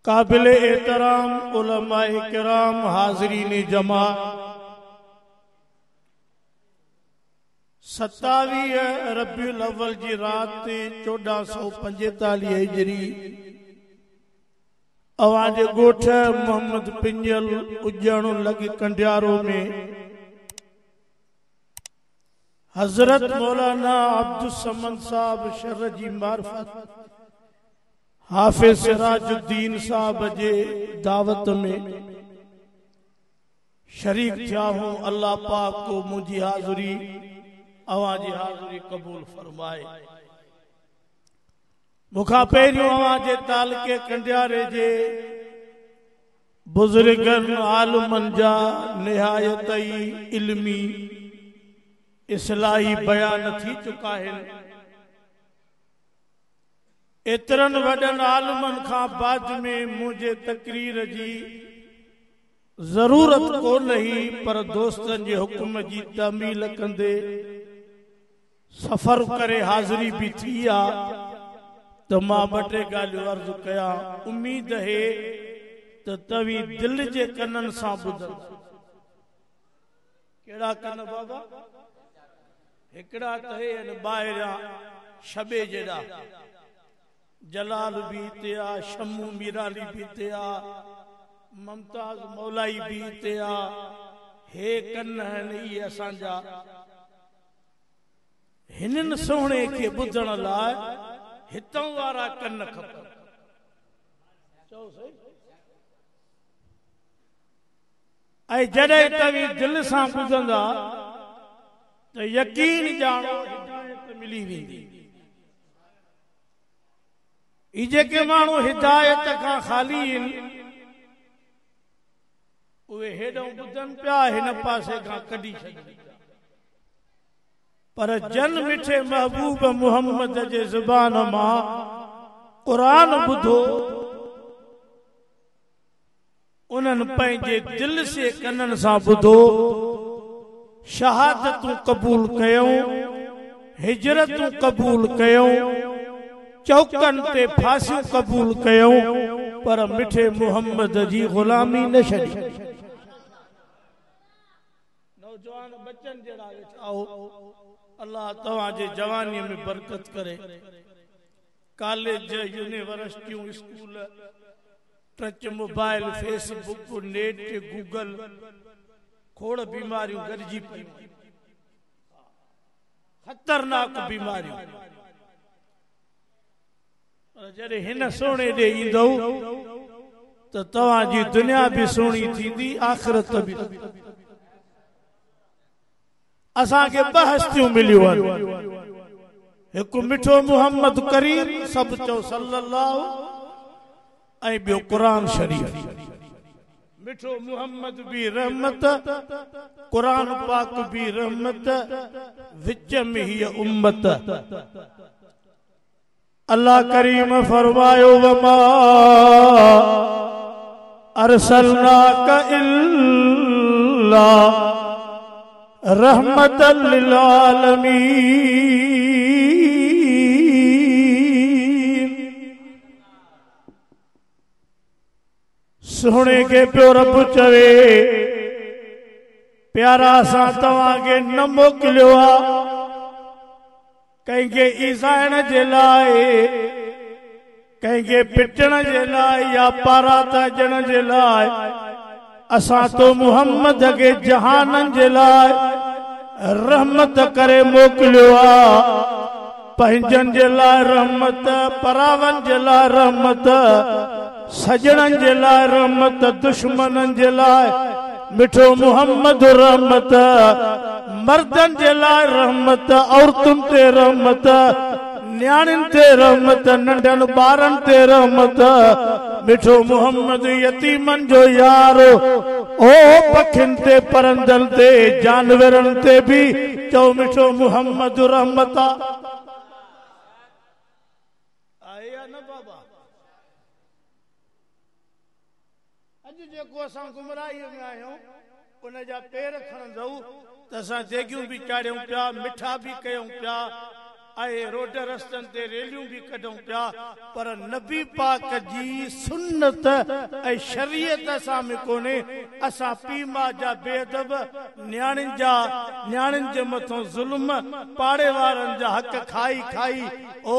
काबिल एहतराम उलमाए किराम हाज़रीन जमा 27 रबीउल अव्वल जी रात 1445 हिजरी अवांजे गोठ मोहम्मद पिंजल उजण लग कंडियारो में हजरत मौलाना अब्दुल समद साहब शर जी मार्फत हाफिज सिराजुद्दीन साहब जे दावत में शरीक थिया हूं। अल्लाह पाक को मुझी हाज़ुरी अवांजी हाज़ुरी कबूल फरमाए। मुखा पहिरियों अवांजे तालके कंडियारे जे बुजुर्गन आलमन जा निहायत इल्मी इस्लाही बयान थी चुका है। एतरन वडन आलमन खां बाद में मुझे तकरीर जी जरूरत को नहीं, पर दोस्तन जे हुक्म जी तामील कंदे सफर करे हाज़िरी भी थी आ तो मां बटे गालियों अर्ज कया। उम्मीद है तो तवी दिल जे कनन सां बुधल। केड़ा कन बाबा? हिकड़ा तो है ॿाहिरां शबे जेड़ा जलाल भी थिया, शम्मू मीराली भी थिया, मुमताज मौलाई भी थिया। हे कन ही असांजा हिनन सोहणे के बुधण लाइ हितों वारा कन खपन। चओ सही। ऐं जॾहिं तव्हीं दिल सां ॿुधंदा तो यकीन जानो हिदायत मिली वेंदी। ई जेके माण्हू हिदायत खां खाली आहिनि उहे हेॾो ॿुधनि पिया हिन पासे खां कढी छॾनि। पर जन मिठे महबूब मुहम्मद जे ज़ुबान मां क़ुरान ॿुधो, उन्हनि पंहिंजे दिल से कननि सां ॿुधो, शहादतूं कबूल कयूं, हिजरतूं कबूल कयूं, चौकन ते फांसियूं कबूल कयूं, पर मिठे मुहम्मद जी गुलामी न छड़ी। नौजवान बच्चन जड़ा वेठाओ, अल्लाह तव्हां जे जवानी में बरकत करे। कॉलेज, यूनिवर्सिटियों, school, touch mobile, Facebook, net, Google खोड़ बीमारियों गरजी पई, खतरनाक बीमारियों। जॾहिं हिन सोने ॾे ईंदो तो तव्हां जी दुनिया भी सोनी थींदी, आखिरत भी। असां के ॿ हस्तियूं मिलियूं आहिनि। हिकु मिठो मुहम्मद करीम सब चो सल्लल्लाहु, ऐं ॿियो क़ुरान शरीफ। मिठो मुहम्मद भी रहमत, कुरान पाक भी रहमत, विच में ही उम्मत। अल्लाह करीम फरमायो वमा अरसलनाका इल्ला रहमतल लिल आलमीन। सोने के प्यो रब चवे प्यारा सा तव्हां के न मोकिलियो आ कंहिंखे ईज़ाइण जे लाइ, कंहिंखे पिटण जे लाइ या पारा ताजण जे लाइ। असां तो मुहम्मद के जहानन जे लाइ रहमत करे मोकिलियो आ। पंहिंजन जे लाइ रहमत, परावन जे लाइ रहमत, सजणन जे लाइ रहमत, दुश्मनन जे लाइ मिठो मुहम्मद रहमत, मर्दन जे लाइ रहमत, औरतुन ते रहमत, न्याणिन ते रहमत, नंढन ॿारन ते रहमत। मिठो मुहम्मद यतीमन जो यार, ओ पखिन ते, परंदन ते, जानवरन ते भी चो मिठो मुहम्मद रहमत। आया न बाबा? अज जेको असां गुमराही में आहियूं उन जा पेर खणंदऊ त असां देगियूं भी चाढ़ियूं पिया, मिठा भी कयूं पिया, आए रोड रस्तन ते रेलियूं भी कढूं पिया पर नबी पाक जी सुन्नत ऐं शरीयत असां में कोने। असां पी मां जा बेअदब न्याणियुनि जे मथां ज़ुल्म पाड़े वारनि जा हक़ खाई खाई ओ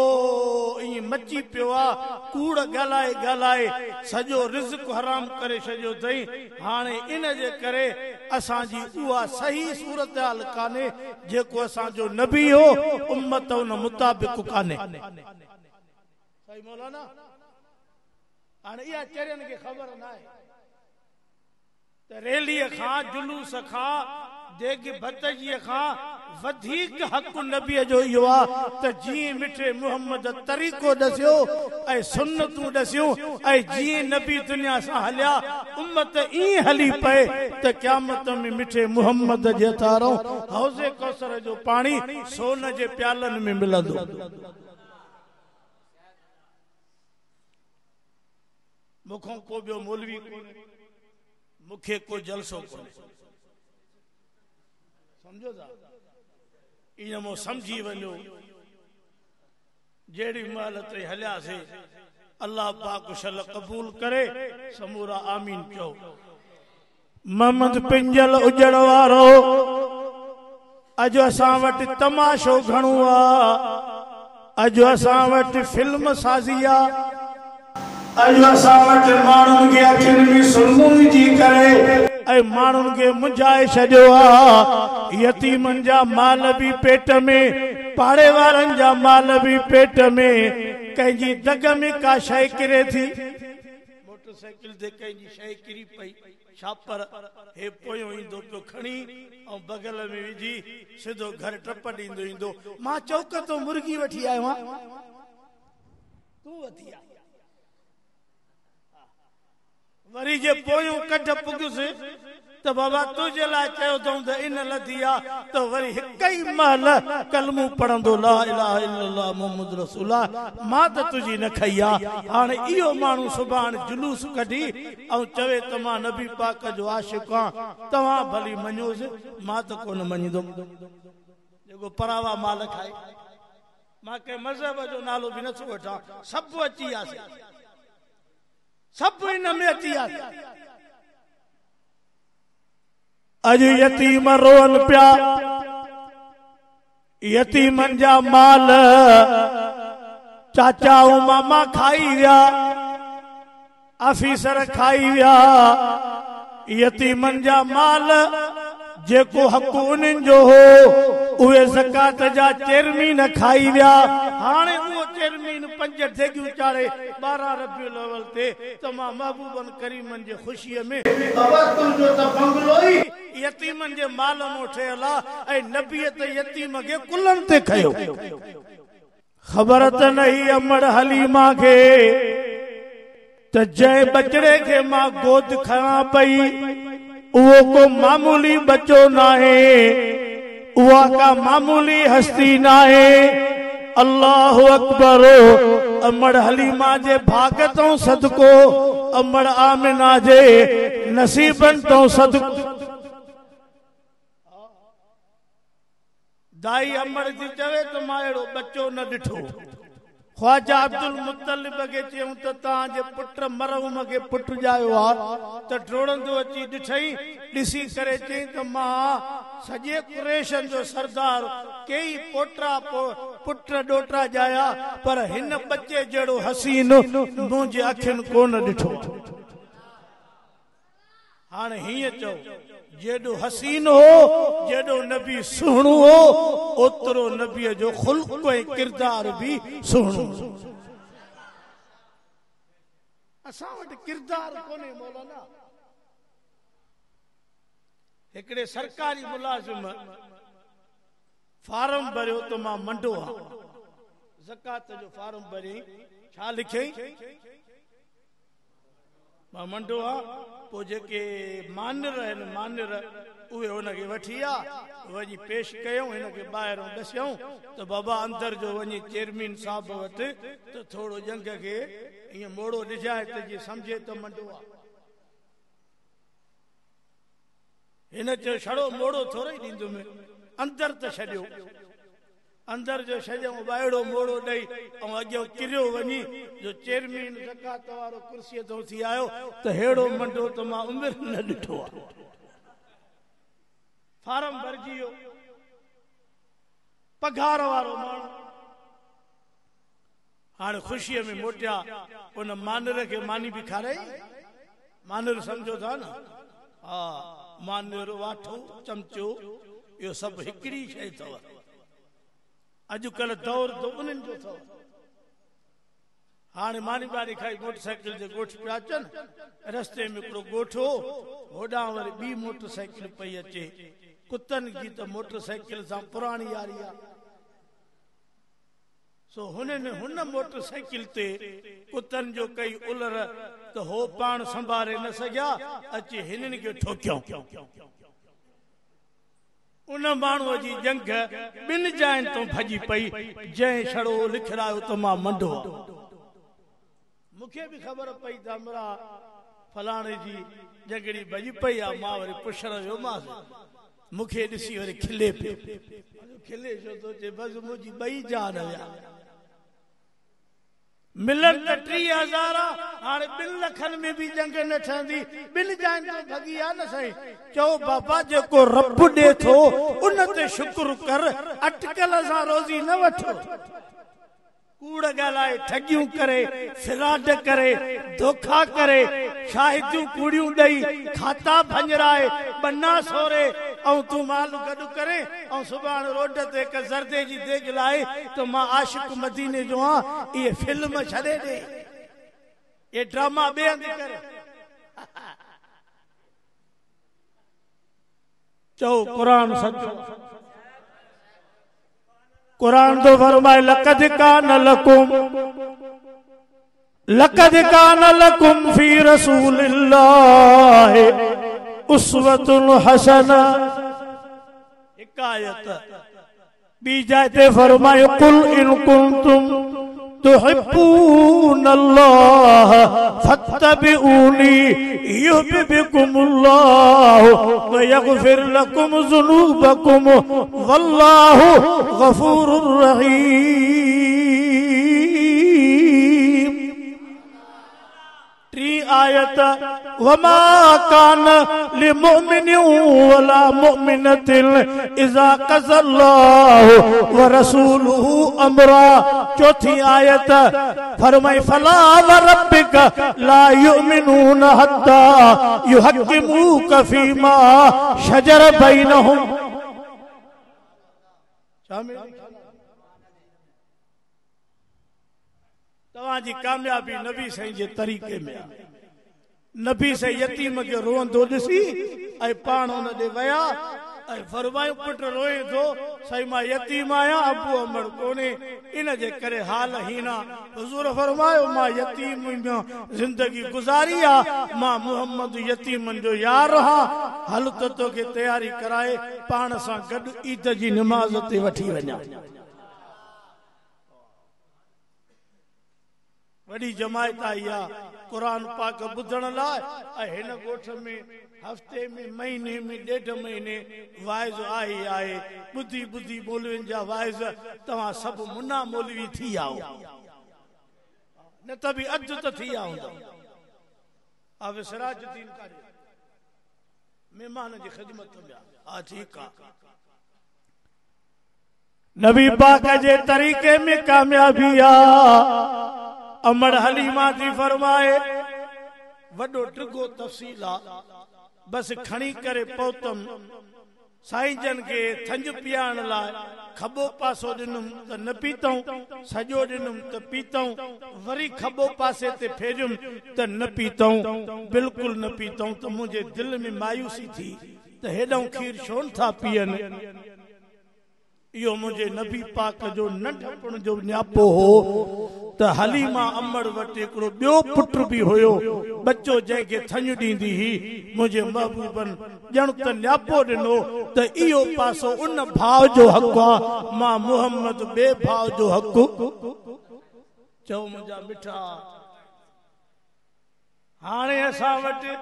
ईअं मची पियो आहे। कूड़ ॻाल्हाए ॻाल्हाए सॼो रिज़्क हराम करे छॾियो अथई। हाणे इन जे करे असांजी उहा सही सूरत हाल कान्हे जेको असांजो नबी हो उम्मत उन मुताबिक़ कान्हे। सही मौलाना। हाणे इहा चरियनि खे ख़बर न आहे त रैलीअ खां जुलूस खां देग भतजीअ खां वधीक हक़ नबीअ जो इहो आहे त जीअं मिठे मुहम्मद तरीक़ो ॾसियो ऐं सुन्नतूं ॾसियूं ऐं जीअं नबी दुनिया सां हलिया उम्मत ईअं हली पए त क़यामत में मिठे मुहम्मद जे हथारों हौज़े कौसर जो पाणी सोन जे प्यालनि में मिलंदो। मूंखों को ॿियो मौलवी कोन्हे, मूंखे को जलसो कोन्हे। समझो था? इन मो समझी वञो जेड़ी महिल ते हलियासीं अल्लाह पाक शल कबूल करे समूरा आमीन चओ। मोहम्मद पिंजल उजड़ वारो अज असां वटि तमाशो घणो आहे। अज असां वटि फिल्म साज़ी आहे। अज असां वटि माण्हुनि खे अखियुनि में सुरमूं विझी करे ऐं माण्हुनि खे मुंझाए छॾियो आहे। यतीमनि जा माल बि पेट में, पाड़े वारनि जा माल बि पेट में। कंहिंजी दग में का शइ किरे थी, मोटरसाइकिल ते कंहिंजी शइ किरी पई, छापर हे पोयों ईंदो पियो खणी ऐं बगल में विझी सिधो घर टप ॾींदो ईंदो। मां चौक तो मुर्गी वठी आयो आहियां, तूं वठी आ। वरी जे पोयों कढ पुगुसि त बाबा तुझे लाइ चयो अथऊं त इन लधी आहे त वरी हिक ई महिल कलमू पढ़ंदो ला इलाहा इल्लल्लाह मुहम्मद रसूलुल्लाह, मां त तुझी न खई आहे। हाणे इहो माण्हू सुभाणे जुलूस कढी ऐं चवे त मां नबी पाक जो आशिक़ आहियां, तव्हां भली मञोसि, मां त कोन मञींदुमि। जेको परावा माल खाए, मां कंहिं मज़हब जो नालो बि नथो वठां, सभु अची वियासीं, सभु इन में अची वियासीं। अज यतीम रोन पिया, यतीमन जा माल चाचा ऐं मामा खाई विया, ऑफिसर खाई विया। यतीमन जा माल जेको हक़ उन्हनि जो हो उहे ज़कात जा चेयरमैन खाई विया। हाणे उहो चेयरमैन 5 ठेगियूं चाढ़े 12 रबीउल अव्वल ते त मां महबूबन करीमन जे ख़ुशीअ में तवक्कुल जो त बंगलो ई यतीमन जे माल मो ठहियल आहे ऐं नबीअ त यतीम खे कुलनि ते खयो। ख़बर त नहीं अमड़ हलीमा खे त जंहिं बचड़े खे मां गोद खणां पई उहो को मामूली बच्चो नाहे, उहा का मामूली हस्ती नाहे। अल्लाह अकबर। अमड़ हलीमा जे भाग तो सदको, अमड़ आमिना जे नसीबन तो सदको। दाई अमड़ जी चवे तो मां अहिड़ो बच्चो न ॾिठो। ख्वाजा अब्दुल मुत्तलिब खे चयूं त तव्हांजे पुट मरहूम खे पुट ॼायो आहे त डोड़ंदो अची ॾिठई, ॾिसी करे चई त मां सॼे कुरैशन जो सरदार कई पोटरा पुट ॾोटरा ॼाया पर हिन बच्चे जहिड़ो हसीन मुंहिंजे अखियुनि कोन ॾिठो। हाणे हीअं चओ, जेॾो हसीन हो, जेॾो नबी सुहिणो हो, ओतिरो नबीअ जो खुल्क ऐं किरदार भी सुहिणो। असां वटि किरदार कोन्हे मौलाना। हिकिड़े सरकारी मुलाज़िम फार्म भरियो त मां मंडो आ, ज़कात जो फार्म भरी, छा लिखई मां मंडो आ। पोइ जेके मानिर आहिनि, मानिर उहे हुनखे वठी आ, वञी पेश कयूं, हिनखे ॿाहिरों ॾसियऊं त बाबा अंदर जो वञी चेयरमैन साहब वटि त थोरो जंग खे ईअं मोड़ो ॾिजाए त जीअं सम्झे त मंडो आ। हिन चयो छड़ो मोड़ो थोरो ई ॾींदुमि, अंदर त छॾियो। अंदर जो सॼो ॿाहिड़ो मोड़ो ॾेई ऐं अॻियां किरियो वञी जो चेयरमैन ज़कात वारो कुर्सीअ तो थी आयो त हेड़ो मंडो त मां उमिरि न ॾिठो आहे। फार्म भरजी वियो, पघार वारो माण्हू हाणे ख़ुशीअ में मोटिया, उन मानर खे मानी बि खाराई। मानर सम्झो था न, हा मानर वाठो चमचो इहो सभु हिकिड़ी शइ अथव। अॼुकल्ह दौर तो उन्हनि जो अथव। हाणे मानी बानी खाई मोटरसाइकिल जे ॻोठ पिया अचनि, रस्ते में हिकिड़ो ॻोठ हो, होॾां वरी ॿी मोटरसाइकिल पई अचे। कुतनि जी त मोटरसाइकिल सां पुराणी यारी आहे। सो हुन मोटरसाइकिल ते कुतनि जो कई उलर त हो पाण संभाले न सघिया, अची हिननि खे ठोकियो। उन माण्हूअ जी जंग ॿिनि जाइनि तो भॼी पई, जंहिं छड़ो लिखरायो त मां मंडो। मूंखे बि ख़बर पई त हमरा फलाणे जी जंगड़ी भॼी पई आहे। मां वरी पुछण वियोमांसि, मूंखे ॾिसी वरी खिले पियो। खिले छो थो चए, बसि मुंहिंजी ॿई जान विया। मिलन त 30,000 हाणे 2 लखनि में भी जंग न ठहंदी, 2 जाइन तो भगी आ न साईं। चओ बाबा जेको रब ॾे थो उन ते शुक्र कर, अटकल सां रोज़ी न वठो। कूड़ ॻाल्हाए, ठगियूं करे, फिराड करे, धोखा करे, शाहिदियूं कूड़ियूं ॾेई, खाता भंजराए, बन्ना सोरे ऐं तूं माल गॾु करे ऐं सुभाणे रोड ते हिकु ज़र्दे जी देग लाए त मां आशिक मदीने जो आं। इहे फिल्म छॾे ॾे, ये ड्रामा ॿिए हंधि करे। चओ क़ुरान सचो। कुरान तो फरमाए लक़द कान लकुम फी रसूलिल्लाह उस्वतुन हसना। एक आयत बी जाते फरमाए कुल इन कुंतुम तुहिब्बूनल्लाह फत्तबिऊनी युहिब्बुकुमुल्लाह व यगफिर लकुम ज़ुनूबकुम वल्लाहु गफूरुर रहीम। 3 आयत वमा कान लिमुमिनिन वला मुमिनतिन इज़ा क़ज़ल्लाहु व रसूलुहु अमरा। 4 आयत फरमाए फला व रब्बिक ला युमिनून हत्ता युहक्किमूक फीमा शजर बैनहुम। तव्हांजी कामयाबी नबी साईं जे तरीक़े में आहे। नबी साईं यतीम खे रोअंदो ॾिसी ऐं पाण हुन ॾे विया ऐं फरमायो पुट रोए थो, साईं मां यतीम आहियां, अबू अमड़ कोन्हे, इन जे करे हाल हीना। हुज़ूर फरमायो मां यतीम में ज़िंदगी गुज़ारी आहे, मां मुहम्मद यतीमनि जो यार रहां। हल त तोखे तयारी कराए पाण सां गॾु ईद जी नमाज़ ते वठी वञा। वॾी जमायत आई आहे कुरान पाक ॿुधण लाइ ऐं हिन ॻोठ में हफ़्ते में, महीने में, 1.5 महीने वाइज़ आहे। ॿुधी ॿुधी मौलवियुनि जा वाइज़ तव्हां सभु मुना मौलवी थी आओ, न त बि अधु त थी आ हूंदो। अब सिराजुद्दीन करे महिमान जी ख़िदमत में हा ठीकु आहे। नबी पाक जे तरीक़े में कामयाबी आहे। अमर हलीमा थी फरमाए वॾो टिगो तफ़सील आहे, बस खणी करे पहुतम। साईं जन खे थंज पीआरण लाइ खबो पासो ॾिनुम त न पीतऊं, सॼो ॾिनुम त पीतऊं, वरी खबो पासे ते फेरियुम त न पीतऊं, बिल्कुलु न पीतऊं। त मुंहिंजे दिलि में मायूसी थी त हेॾऊं खीर छो था पीअनि। इहो मुंहिंजे नबी पाक जो नंढपण जो न्यापो हो त हलीमा अमड़ वटि हिकिड़ो ॿियो पुट बि हुयो, बच्चो जंहिंखे थञ ॾींदी हुई। मुंहिंजे महबूबनि ॼण त न्यापो ॾिनो त इहो पासो उन भाउ जो हक़ आहे, मां मुहम्मद ॿिए भाउ जो हक़। चओ मुंहिंजा मिठा, हाणे असां वटि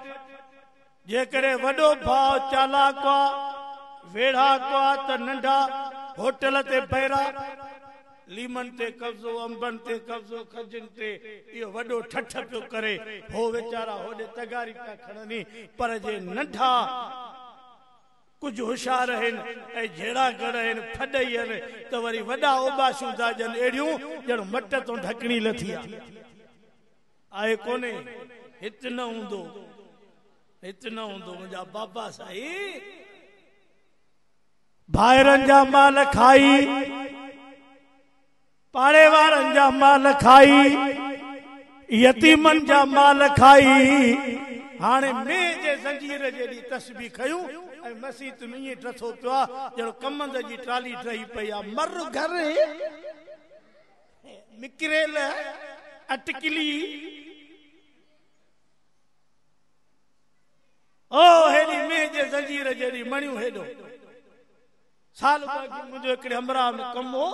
जेकॾहिं वॾो भाउ चालाक आहे, वेढ़ा आहे त नंढा होटल ते पैरा लीमन ते कब्जो अंबन ते कब्जो खजन ते यो वडो ठठ पियो करे हो वेचारा होडे तगारी का खणनी पर जे नंढा कुछ होशियार हैं ए जेड़ा गड़ हैं फडई हैं तो वरी वडा ओबाशू दा जन एड़ियूं जण मट तो ढकणी लथी आए कोने हित न हुंदो मुंजा बाबा साई भाइरन जा माल खाई पाड़े वारन जा माल खाई यतीमन जा माल खाई हाने में जे जंजीर जेडी तस्बीह खयूं ऐ मसीत में ये टथो पिया जणो कमंद जी ट्राली ठही पया मर घर मिकरेल अटकली ओ हेडी में जे जंजीर जेडी मणियो हेडो साल बाकी मुझे एकड़े हमरा में कम हो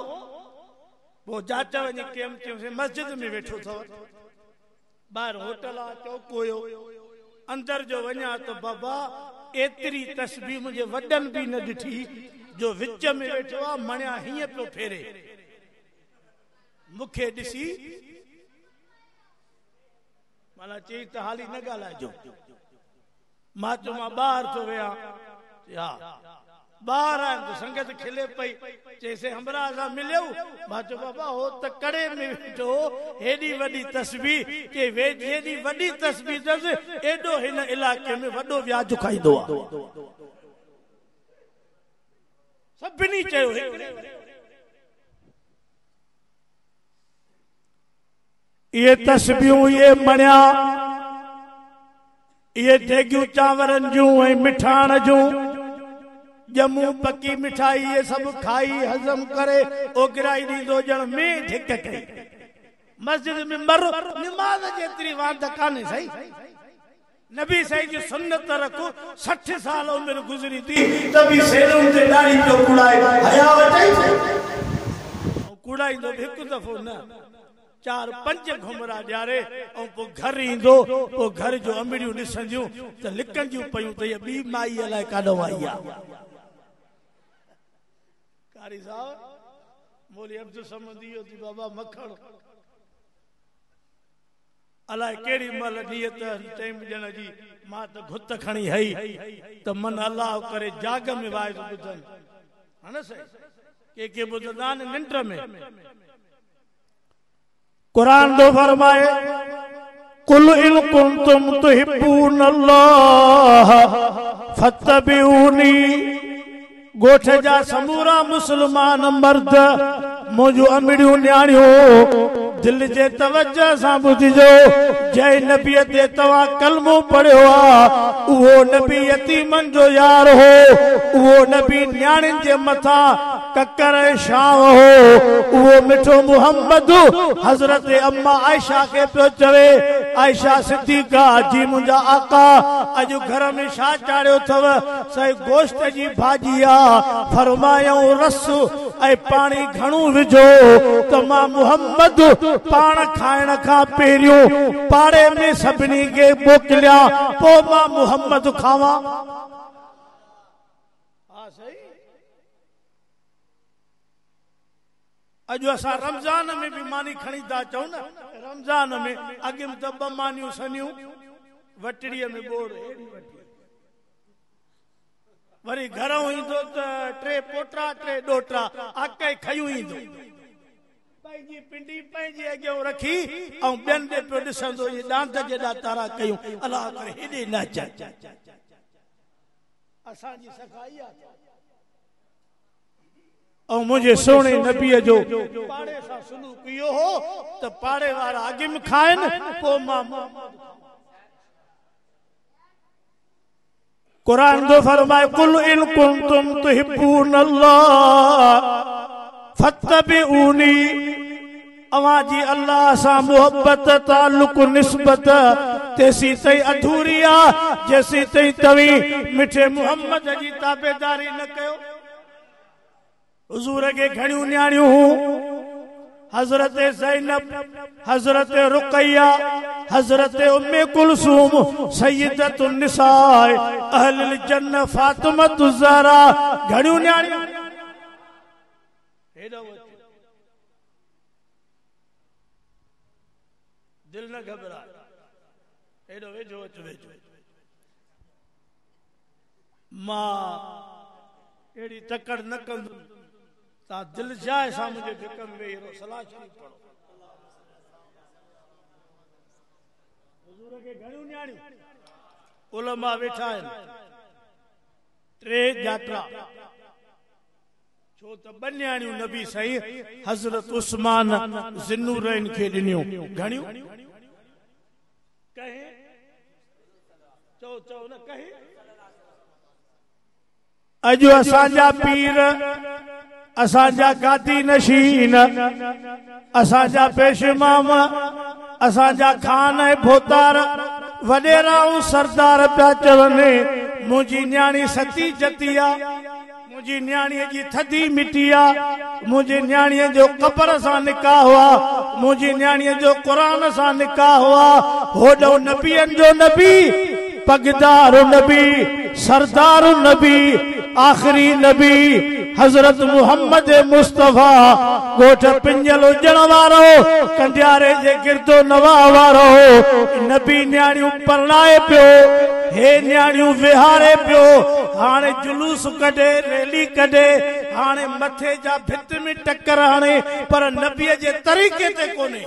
वो जाचा वने केम से मस्जिद में बैठो था बाहर होटल आ चौकोयो अंदर जो वना तो बाबा एतरी तस्बीह मुझे वडन भी न दिठी जो विच में बैठो आ मणिया हिय पे फेरे मुखे दिसी माला चई त हाली न गालाजो मां तो मां बाहर तो वया या बाहर आया तो संगत खिले पई जैसे हमरा सा मिलियो मां चो बाबा हो त कड़े में बैठो हेडी वडी तस्बीह के वे जेडी वडी तस्बीह दस एडो हिन इलाके में वडो व्याज खाईदो सभिनी चयो ये तस्बीहूं ये मणिया ये देगियूं चावरन जूं ऐं मिठाण जूं जमू पकी मिठाई ये सब खाई हजम करे ओगराई दीदो जण में ढिक कई मस्जिद में मर नमाज जेतरी वांद काने सही नबी सही जी सुन्नत रखो 60 साल उम्र गुजरी थी तभी सेलों ते दाढ़ी जो कुड़ाए हया वटाई कुड़ाई दो एक दफो न 4-5 घुमरा ॾियारे ऐं पोइ घर ईंदो पोइ घर जो अमड़ियूं ॾिसंदियूं त लिकंदियूं पयूं त इहा ॿी माई अलाए काॾो आई आहे कारी साहब मोली अब्दुल समद इहो थी बाबा मखण अलाए केड़ी मल नियत टाइम ॼण जी मां त घुत खणी हई त मन अल्लाह करे जाग में वाइज ॿुधनि हा न सही के ॿुधंदा आहिनि निंड में कुरान दो फरमाए कुल इन कुंतुम तुहिब्बून अल्लाह फत्तबिऊनी गोठ जा समूरा मुसलमान मर्द मुझो अमड़ियूं न्याणियों दिल जे तवज्जो सां ॿुधिजो जय नबी ते तवा कलमो पढ़ियो आ उहो नबी यतीमन जो यार हो उहो नबी न्याणिन जे मथा ककर शाव हो उहो मिठो मोहम्मद हजरत अम्मा आयशा के पियो चवे आयशा सिद्दीका जी मुंजा आका अज घर में छा चाढ़ियो थव सही गोश्त जी भाजी आ फरमायो रस ऐ पानी घणो विझो त मां मोहम्मद पाण खाइण खां पहिरियों पाड़े में सभिनी के मोकिलिया पोइ मां मोहम्मद खावा अॼु असां रमज़ान में भी मानी खणी था चऊं न रमज़ान में अॻे में त 2 मानियूं सनियूं वटड़ीअ में बोड़ वरी घरों ईंदो त 3 पोटरा 3 ॾोटरा आके खयूं ईंदो पंहिंजी पिंडी पंहिंजी अॻियां रखी ऐं ॿियनि ॾे पियो ॾिसंदो ये डांद जेॾा तारा कयूं अलाह करे हेॾे न अचनि असांजी सफ़ाई आहे ऐं मुंहिंजे सोणे नबीअ जो पाड़े सां सुलूक इहो हो त पाड़े वारा अॻे में खाइनि पोइ मां कुरान दो फरमाए कुल इन कुंतुम तुहिब्बून अल्लाह फत्तबिऊनी अवां जी अल्लाह सां मोहब्बत ताल्लुक निस्बत तेसी तई अधूरी आ जैसी तई तवी मिठे मोहम्मद जी ताबेदारी न कयो हुजूर के घणियूं न्याणियूं हजरत ज़ैनब हजरत रुकैया हजरत उम्मे कुलसूम सय्यदतुन निसाए अहलुल जन्नह फातिमा ज़हरा घणियूं न्याणियूं हेॾो दिल न घबराए, हेॾो वेझो अच वेझो। मां अहिड़ी तकड़ न कंदुमि, तव्हां दिल जाए सां मुंहिंजे भिक में वेही रहो, सलाह शरीफ़ पढ़ो। हुज़ूर खे घणियूं न्याणियूं उलमा वेठा आहिनि, 3 जात्रा, छो त 2 न्याणियूं नबी साईं हज़रत उस्मान ज़िन्नूरैन खे ॾिनियूं। घणियूं कहे चओ न कहे। अॼु असांजा पीर, असांजा गादी नशीन, असांजा पेशमाम, असांजा खान ऐं भोतार, वॾेराऊं सरदार पिया चवनि मुंहिंजी न्याणी सती जती आ, मुंहिंजी न्याणीअ जी थधी मिटी आ, मुंहिंजी न्याणीअ जो क़बर सां निकाह हुआ, मुंहिंजी न्याणीअ जो क़ुरान सां निकाह हुआ। होॾो नबियनि जो नबी, पगदार नबी, सरदार नबी, आखिरी नबी हज़रत मुहम्मद मुस्तफ़ा, गोठ पिंजल हुजण वारो, कंडियारे जे गिरदो नवा वारो, नबी न्याणियूं परणाए पियो, हे न्याणियूं विहारे पियो। हाणे जुलूस कढे, रैली कढे, हाणे मथे जा भित में टक्कर हाणे, पर नबीअ जे तरीक़े ते कोन्हे।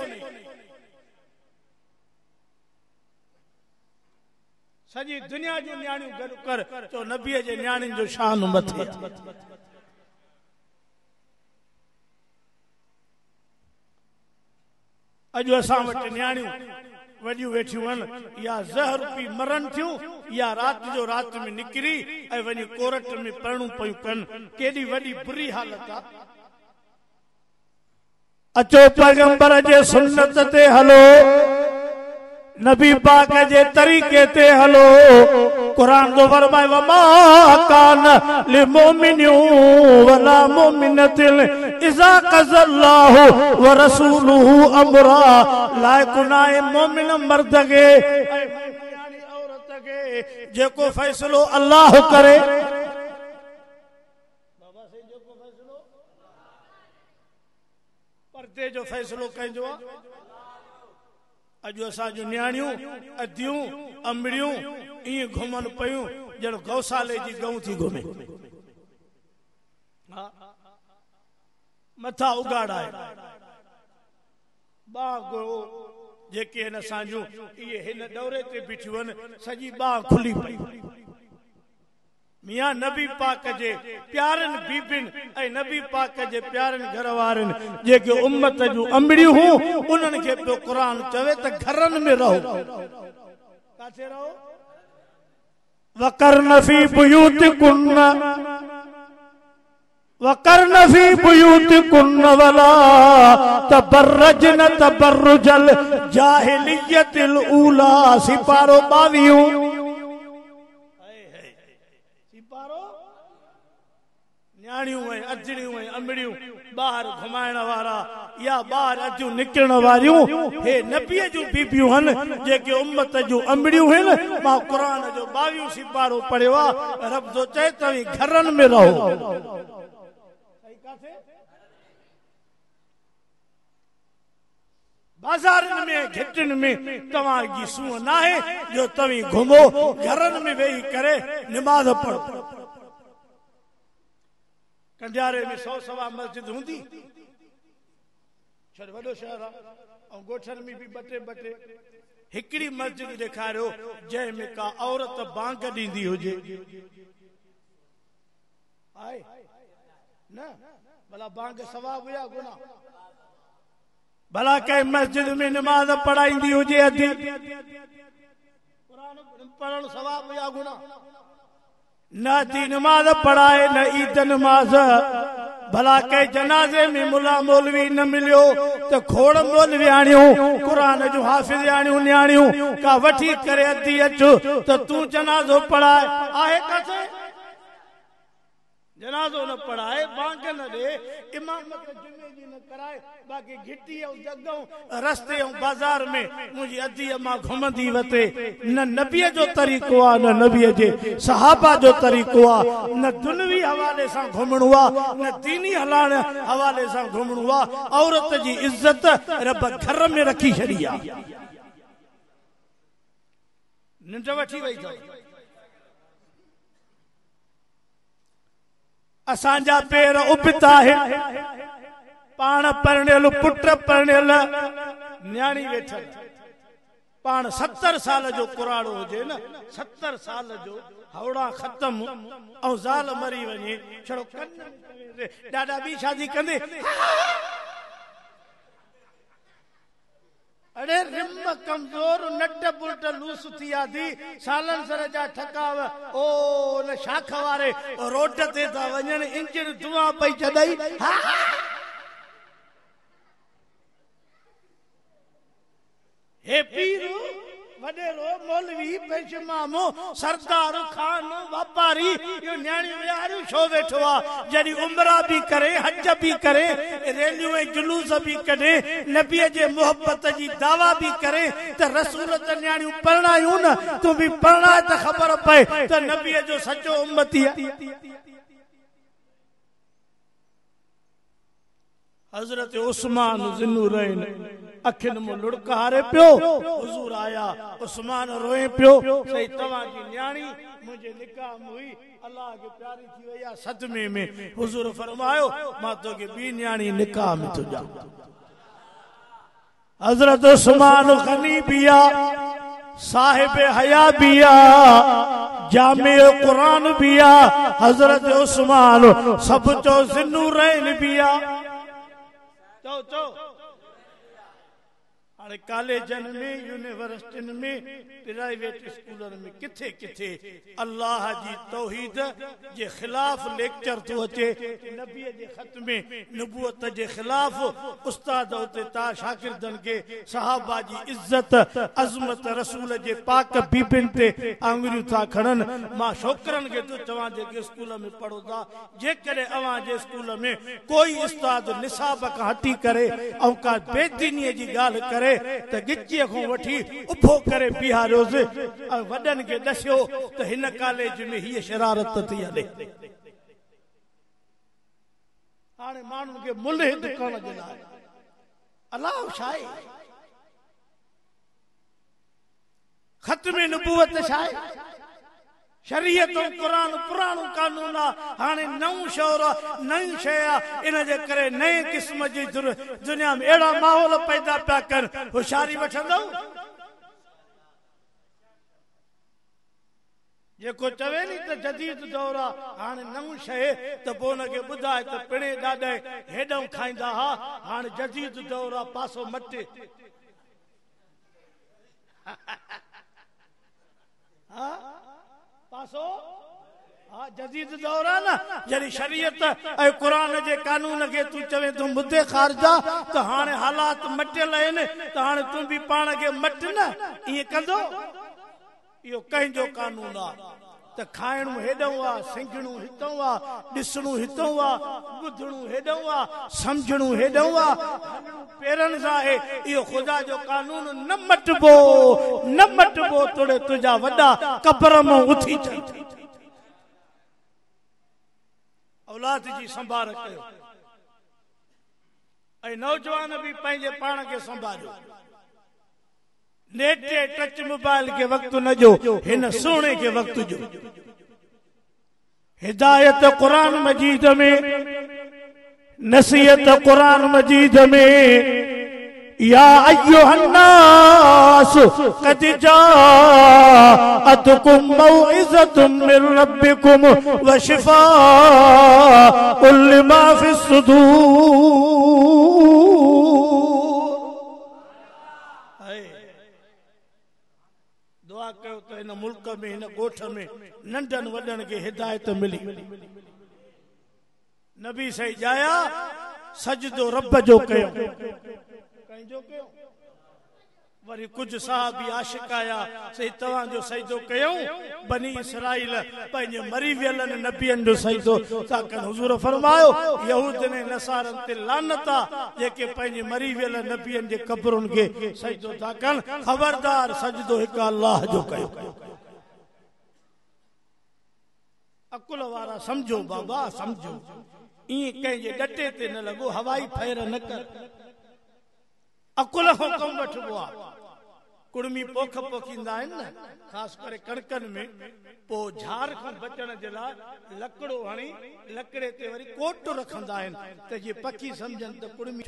सॼी दुनिया जूं न्याणियूं गॾु कर, तो नबीअ जे न्याणियुनि जो शान मथे। अॼु असां वटि न्याणियूं वॾियूं वेठियूं आहिनि, या ज़हर पी मरनि थियूं, या राति में निकिरी ऐं वञी कोरट में परणूं पियूं कनि। केॾी वॾी बुरी हालत आहे। अचो पैगंबर जे सुन्नत ते हलो, नबी पाक जे तरीक़े ते हलो। कुरान जो फरमाए वमा कान लिमुमिनिन वला मुमिनतिन इज़ा क़ज़ल्लाहु व रसूलुहु अमरा, लाइक़ु नाहे मोमिन मर्द खे ऐं मोमिनानी औरत खे जेको फ़ैसिलो अल्लाह करे। बाबा से जेको फ़ैसिलो पर्दे जो फ़ैसिलो कंहिंजो आहे। अॼु असांजूं न्याणियूं अधियूं अंबड़ियूं ईअं घुमनि पियूं ॼण गौशाले जी गऊं थी घुमे। मथा उगाड़ा आहे बागो जेके आहिनि असांजूं, इहे हिन दौरे ते बीठियूं आहिनि, सॼी बाह खुली पई। मियां नबी पाक जे प्यारनि बीबियुनि ऐं नबी पाक जे प्यारनि घर वारनि जेके उम्मत जूं अंबड़ियूं हूं, उन्हनि खे पियो क़ुरान चवे त घरनि में रहो। काथे रहो? वकरन फी बुयूतिकुन्न, वकरन फी बुयूतिकुन्न वला तबर्रजन तबर्रुजल जाहिलियतिल ऊला। सिपारो 22 न्याणियूं ऐं अजड़ियूं ऐं अंबड़ियूं ॿाहिरि घुमाइण वारा या ॿाहिरि अजूं निकिरण वारियूं, हे नबीअ जूं बीबियूं आहिनि जेके उम्मत जूं अंबड़ियूं आहिनि। मां क़ुरान जो 22 सिपारो पढ़ियो आहे। रब जो चए तव्हीं घरनि में रहो। बाज़ारनि में घिटियुनि में तव्हांजी सूंह न आहे जो तव्हीं घुमो, घरनि में वेही करे निमाज़ पढ़ो। कंडियारे में 100 मस्जिद हूंदी, छो वॾो शहर आहे, ऐं ॻोठनि में बि ॿ टे हिकिड़ी मस्जिद ॾेखारियो जंहिंमें का औरत बांग ॾींदी हुजे। आहे न? भला बांग सवाब या गुनाह? भला कंहिं मस्जिद में नमाज पढ़ाईंदी हुजे अधी, कुरान पढ़ण सवाब या गुनाह? न थी नमाज पढ़ाए न ईद नमाज। भला कंहिं जनाज़े में मुला मौलवी न मिलियो त खोड़ मौलवी आणियूं, कुरान जूं हाफ़िज़ आणियूं न्याणियूं का वठी करे अधी अच त तूं जनाज़ो पढ़ाए। आहे काथे? जनाज़ो न पढ़ाए, बांग न दे, इमामत जुमे जी न कराए, बाकी घिटी ऐं जॻऊं रस्ते ऐं बाज़ार में मुंहिंजी अधी अम्मा घुमंदी वते। न नबीअ जो तरीक़ो आहे, न नबीअ जे सहाबा जो तरीक़ो आहे, न दुनवी हवाले सां घुमणो आहे, न दीनी हलाइण हवाले सां घुमणो आहे। औरत जी इज़त रब घर में रखी छॾी आहे। निंड वठी वई अथव। असांजा पेर उबिता आहिनि, पाण परिणियल पुट परिणियल न्याणी वेठल, पाण 70 साल जो कुराड़ो हुजे न, 70 साल जो हवड़ा ख़त्म ऐं ज़ाल मरी वञे, छड़ो कन ॾाॾा ॿी शादी कंदे, अरे रिम कमजोर नट बुलट लूस थी आदी, सालन सर जा ठकाव ओ न शाख वारे रोड ते था वञनि, इंजन धुआं पई छॾई। हे पीर वडेरो मौलवी पेशमामो सरदार खान वापारी यो न्याणी विहारू छो वेठो आ, जड़ी उमरा भी करे, हज भी करे, रैलियों ऐं जुलूस भी कढे, नबीअ जे मोहब्बत जी दावा भी करे, त रसूल त न्याणियूं परणायूं न, तू भी परणाए त ख़बर पए त नबीअ जो सचो उम्मती आहे। हज़रत उस्मान ज़िन्नुरैन अखिन में लुड़का हारे पियो, हुजूर आया, उस्मान रोए पियो, सही तव्हां जी न्याणी मुझे निकाह में हुई, अल्लाह के प्यारी थी वई आहे सदमे में। हुजूर फरमायो मां तोखे ॿी न्याणी निकाह में थो ॾियां। हज़रत उस्मान गनी भी आहे, साहिब हया भी आहे, जामे कुरान भी आहे। हज़रत उस्मान सब चो ज़िन्नुरैन भी आहे। चो कॉलेजन में, यूनिवर्सिटियुनि में, प्राइवेट स्कूलनि में किथे किथे अल्लाह जी तौहीद जे खिलाफ लेक्चर थो अचे, नबीअ जे ख़त में नबूअत जे खिलाफ उस्ताद उते ता शागिर्दनि खे सहाबा जी इज़त अज़मत रसूल जे पाक बीबिन ते आंगुरियूं था खणनि। मां छोकरनि खे तो चवां जेके स्कूल में पढ़ो था, जेकॾहिं अवां जे स्कूल में कोई उस्ताद निसाब खां हटी करे ऐं का बेदीनीअ जी ॻाल्हि करे त गिचीअ खां वठी उभो करे बीहारियोस ऐं वॾनि खे ॾसियो त हिन कॉलेज में हीअ शरारत थी हले। हाणे माण्हुनि खे मुल्हिद करण जे लाइ अलाह छा आहे, ख़त्म नबूवत छा आहे, शरीयत कुरान पुराणो कानून आहे। हाणे नऊं शौर नई शइ आहे, इन जे करे नए क़िस्म जी दुनिया में अहिड़ा माहौल पैदा पिया कनि, होशियारी वठंदव। जेको चवे नी त जदीद दौर आहे, हाणे नऊं शइ त पोइ हुनखे ॿुधाए त पिणे ॾाॾे हेॾऊं खाईंदा हुआ, हाणे जदीद दौर आहे, पासो मटे। हा पासो हा जदीद दौर आहे न, जॾहिं शरीयत ऐं क़ुरान जे कानून खे तूं चवे तूं मुद्दे ख़ारिजा त हाणे हालात मटियल आहिनि त हाणे तूं बि पाण खे मट न, ईअं कंदो। इहो कंहिंजो कानून आहे त खाइणो हेॾऊं आहे, सिंघणो हितऊं आहे, ॾिसणो हितऊं आहे, ॿुधणो हेॾऊं आहे, सम्झणो हेॾऊं आहे, पेरनि सां आहे। इहो ख़ुदा जो कानून न मटिबो, न मटिबो, तोड़े तुंहिंजा वॾा क़ब्र मां उथी अचनि। औलाद जी संभाल कयो ऐं नौजवान भी पंहिंजे पाण खे संभालियो। नेट टच मोबाइल के वक्त न जो, हिन सोने के वक्त जो। हिदायत कुरान मजीद में, नसीहत कुरान मजीद में, या अय्युहन्नास क़द जाअतकुम मौइज़तुम मिन रब्बिकुम व शिफ़ाउन लिमा फ़िस्सुदूर। दुआ कयो त हिन मुल्क में, हिन ॻोठ में नंढनि वॾनि खे हिदायत मिली। नबी सही जाया सजदो रब जो कयो, कंहिंजो कयो, वरी कुछ साहबी आशिक आया सही तवां जो सजदो कयूं बनी इसराइल पंहिंजे मरी वियलनि नबियनि जो सजदो था कनि। हुज़ूर फरमायो यहूद ने नसारन ते लानत आहे जेके पंहिंजे मरी वियल नबियनि जे कब्रुनि खे सजदो था कनि। ख़बरदार सजदो हिकु अल्लाह जो कयो। अकुल वारा समझो बाबा समझो, ईअं कंहिंजे डटे ते न लॻो, हवाई फेर न कर, अकुल खां कमु वठिबो आहे। कुड़मी पोख पोखींदा आहिनि न ख़ासि करे कणकनि में, पोइ झार खां बचण जे लाइ लकड़ो हणी लकड़े ते वरी कोट रखंदा आहिनि त जीअं पखी सम्झनि त कुड़मी।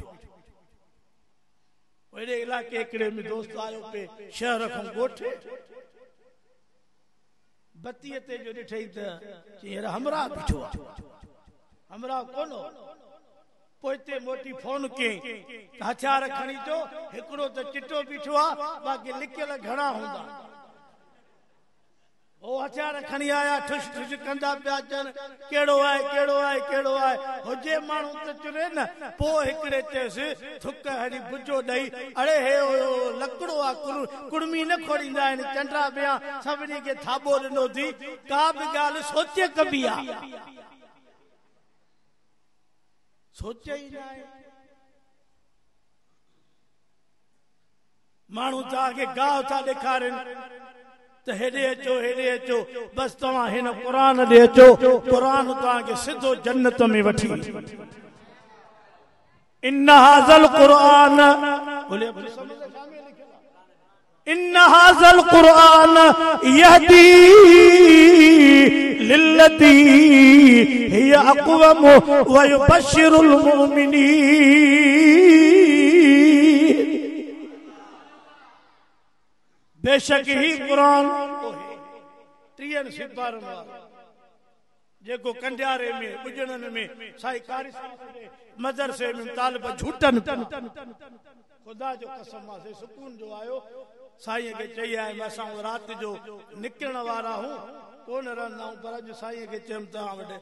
अहिड़े इलाइक़े हिकिड़े में दोस्त आयो पे शहर खां ॻोठे बत्तीअ ते जो ॾिठई त हींअर हमरा बीठो आहे, हमरा कोन हो। पोइ हिते मोटी फोन कयईं त हथियार खणी अचो, हिकिड़ो त चिटो बीठो आहे, बाक़ी लिकियल घणा हूंदा। ओ हथियार खणी आया, ठुश ठुश कंदा पिया अचनि, कहिड़ो आहे कहिड़ो आहे कहिड़ो आहे। हुजे माण्हू त चुरे न। पोइ हिकिड़े चयसि थुक हरी बुजो ॾेई, अड़े हे लकड़ो आहे, कुड़मी न खोड़ींदा आहिनि, चंडा पिया सभिनी खे थाबो ॾिनो थी। का बि ॻाल्हि सोचे कबी आहे, सोचे ई न आहे। माण्हू तव्हांखे गाह था ॾेखारनि त हेॾे अचो हेॾे अचो, बसि तव्हां हिन क़ुरान ॾे अचो, क़ुरान तव्हांखे सिधो जन्नत में वठी वञे। इन हाज़ल क़ुरान इन हाज़ल क़ुरान यहदी लिल्लती हिय अक़वम व युबश्शिरुल मुमिनीन। बेशक ही कुरान 30 सिपारनि वारो जेको कंडियारे में बुजणनि में साई कारी मदरसे में तालिब झूठन ख़ुदा जो कसम आहे सुकून जो आयो। साईं खे चई आए असां राति जो निकिरण वारा हूं, कोन रहंदा आहियूं, पर अॼु साईं खे चयमि तव्हां वटि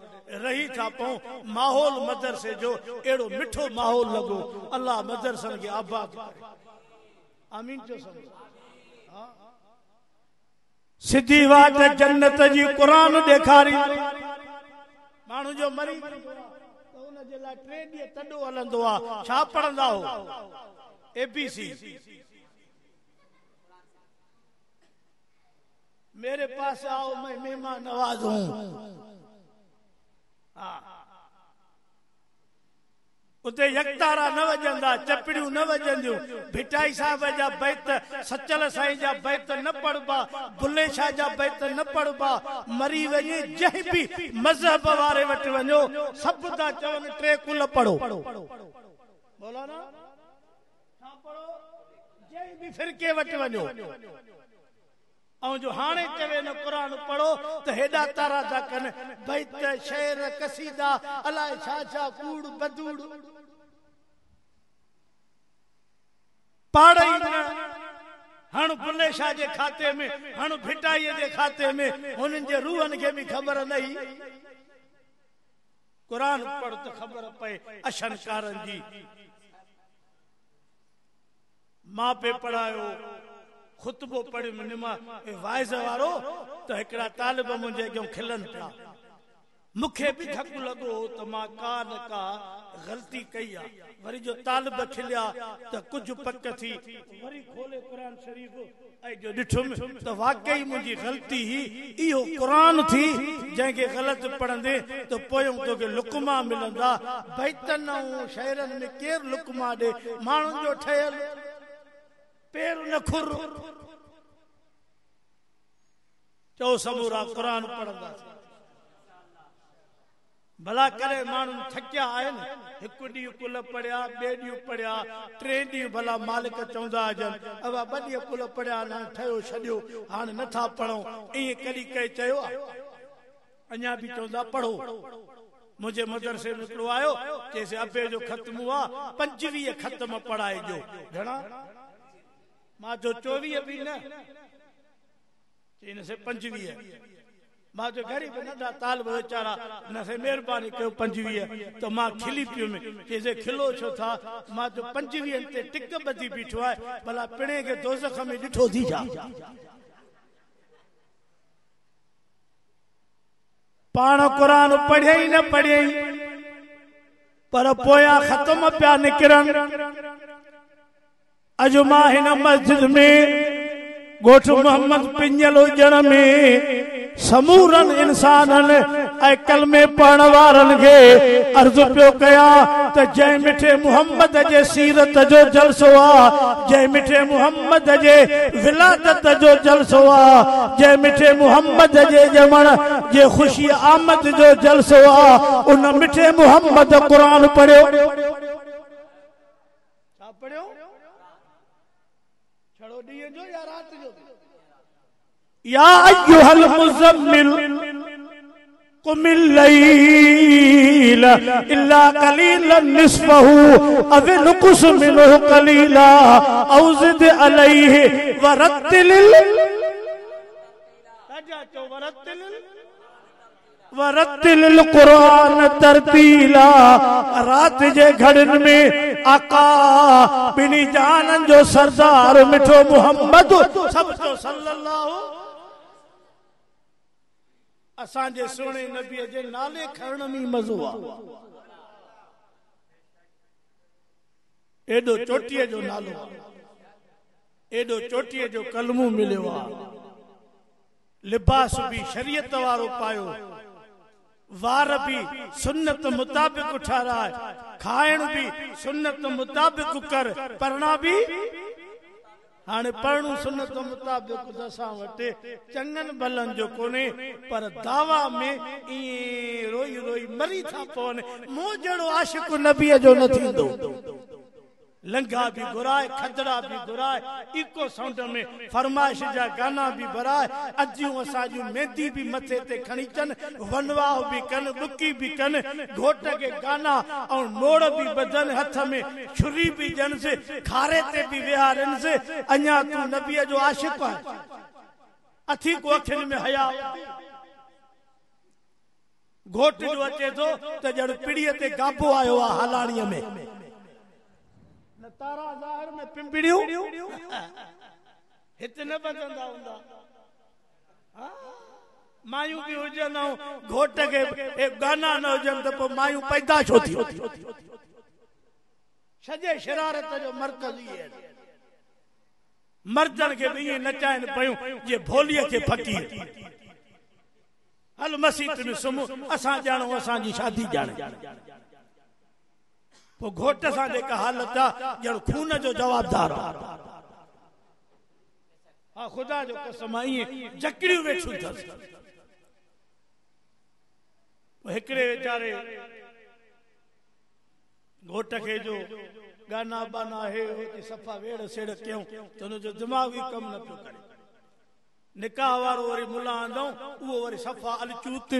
रही था पऊं। माहौल मदरसे जो अहिड़ो मिठो माहौल लॻो। अल्लाह मदरसनि खे आबाद करे। आमीन जो समझो। सिधी वाट जन्नत जी क़ुरान ॾेखारी। माण्हू जो मरी त हुनजे लाइ 3 ॾींहं तॾो हलंदो आहे। छा पढ़ंदा हो? ABC। मेरे पास आओ मैं मेहमान नवाज हूं। उते यकतारा न वजंदा, चपड़ियूं न वजंदियूं, भिटाई साहब जा बैत, सचल साईं जा बैत न पढ़बा, बुल्ले शाह जा बैत न पढ़बा। मरी वञे जंहिं बि मज़हब वारे वटि वञो, सभु था चवनि 3 कुल पढ़ो। बोलो ना, छा पढ़ो? जंहिं बि फिरके वटि वञो। ऐं जो हाणे चवे न क़ुरान पढ़ो त हेॾा तारा था कनि, बैत शेर कसीदा अलाए छा छा कूड़ बदूड़ पाड़ई न। हण बुल्ले शाह जे खाते में, हण भिटाईअ जे खाते में, हुननि जे रूहनि खे बि ख़बर न हुई। क़ुरान पढ़ त ख़बर पए अशनकारनि जी। मां पे पढ़ायो, खुतबो पढ़ियो निमा वाइज़ वारो त हिकिड़ा तालिब मुंहिंजे अॻियां खिलनि पिया। मूंखे बि धक लॻो त मां का न का ग़लती कई आहे। वरी जो तालिब खिलिया त कुझु पक थी, वरी खोले क़ुरान शरीफ़ ऐं जो ॾिठुमि त वाकई मुंहिंजी ग़लती ही इहो क़ुरान थी जंहिंखे ग़लति पढ़ंदे त पोयों तोखे लुकमा मिलंदा। बैतन ऐं शहरनि में केरु लुकमा ॾे? माण्हुनि जो ठहियल पेर न खुर। चओ समूरा क़ुरान पढ़ंदासीं। भला करे माण्हू थकिया आहिनि, हिकु ॾींहुं कुल पढ़िया, ॿिए ॾींहुं पढ़िया, 3 ॾींहुं भला मालिक चवंदा हुजनि अबा 2 ॾींहं कुल पढ़िया न ठहियो छॾियो, हाणे नथा पढ़ूं। ईअं कॾहिं कंहिं चयो आहे? अञा बि चवंदा पढ़ो। मुंहिंजे मदरसे में हिकिड़ो आयो, चइसि अबे जो ख़त्म हुआ 25 ख़त्म पढ़ाइजो। घणा? मां जो 24 बि न, चई न से 25। मां जो गरीब नंढा तालिब वीचारा न से मेहरबानी कयो 25 तो मां खिली पियो में जे खिलो छो था मां जो 25 ते टिक बधी बीठो है भला पिणे के दोज़ख में ॾिठो थी जा पाण कुरान पढ़ियई न पढ़ियई पर पोया खत्म पिया निकिरन अजु मां हिन मस्जिद में गोठ मोहम्मद पिंजल हुजण में समूरन इंसानन ऐं कलमे पढ़ण वारन के अर्ज पियो कया त जय मिठे मोहम्मद जे सीरत जो जलसो आ जय मिठे मोहम्मद जे विलादत जो जलसो आ जय मिठे मोहम्मद जे जमण जे खुशी आमद जो जलसो आ उन मिठे मोहम्मद कुरान पढ़ियो छा पढ़ियो छड़ो ॾींहं जो या रात जो या अय्युहल मुज़म्मिल कुमिल लैल इल्ला कलीलन निस्फहु अव नुक़स मिनहु कलीला औ ज़िद अलैहि वरत्तिल वरत्तिल कुरान तरतीला रात जे घड़न में आका बिनी जानन जो सरदार मिठो मोहम्मद सब तो सल्लल्लाहु असांजे सोने नबी जे नाले खरण में मज़ो आ एडो चोटीअ जो नालो एडो चोटीअ जो कलमो मिलियो आ लिबास भी शरीयत वारो पायो वार भी सुन्नत मुताबिक उठाराए खाइण भी सुन्नत मुताबिक कर पढ़ना भी हाने पढ़णु सुन्नत मुताबिक दसा वटे चंगन भलन जो कोने पर दावा में ई रोई रोई मरी था पवने मो जड़ो आशिक नबी जो न थींदो लंघा भी घुराए खदड़ा भी घुराए इको साउंड में फरमाइश जा गाना भी भराए अजियूं असाजू मेहंदी भी मथे ते खणी चन वनवाह भी कन बुकी भी कन घोट के गाना और मोड़ भी बदन हथ में छुरी भी जन से खारे ते भी विहारन से अञा तू नबी जो आशिक है अथी को अखिन में हया घोट जो अचे तो त जड़ पीड़ीअ ते गाबो आयो आ हलाणीअ में तारा ज़ाहिर में पिंपड़ियों हित न बंदंदा हुंदा मायूं भी हुजन घोट के गाना न हुजन त पोइ मायूं पैदा छो थी सॼे शरारत जो मर्कज़ ई है मर्दन के भी नचाइन पयूं जे भोलीअ के फकीर हल मस्जिद में सुम्हूं असां ॼाणूं असांजी शादी ॼाणे वो घोट सा जेका हालत आ जण खून जो जवाबदार हां खुदा जो कसम आई जकड़ियूं वेठियूं थस हिकड़े बेचारे घोट के जो गाना बाना है होती सफा वेड़ सेड़ क्यों तो उन जो दिमाग भी कम न पियो करे निकाह वारो वरी मुला आंदो वो वरी सफा अलचूत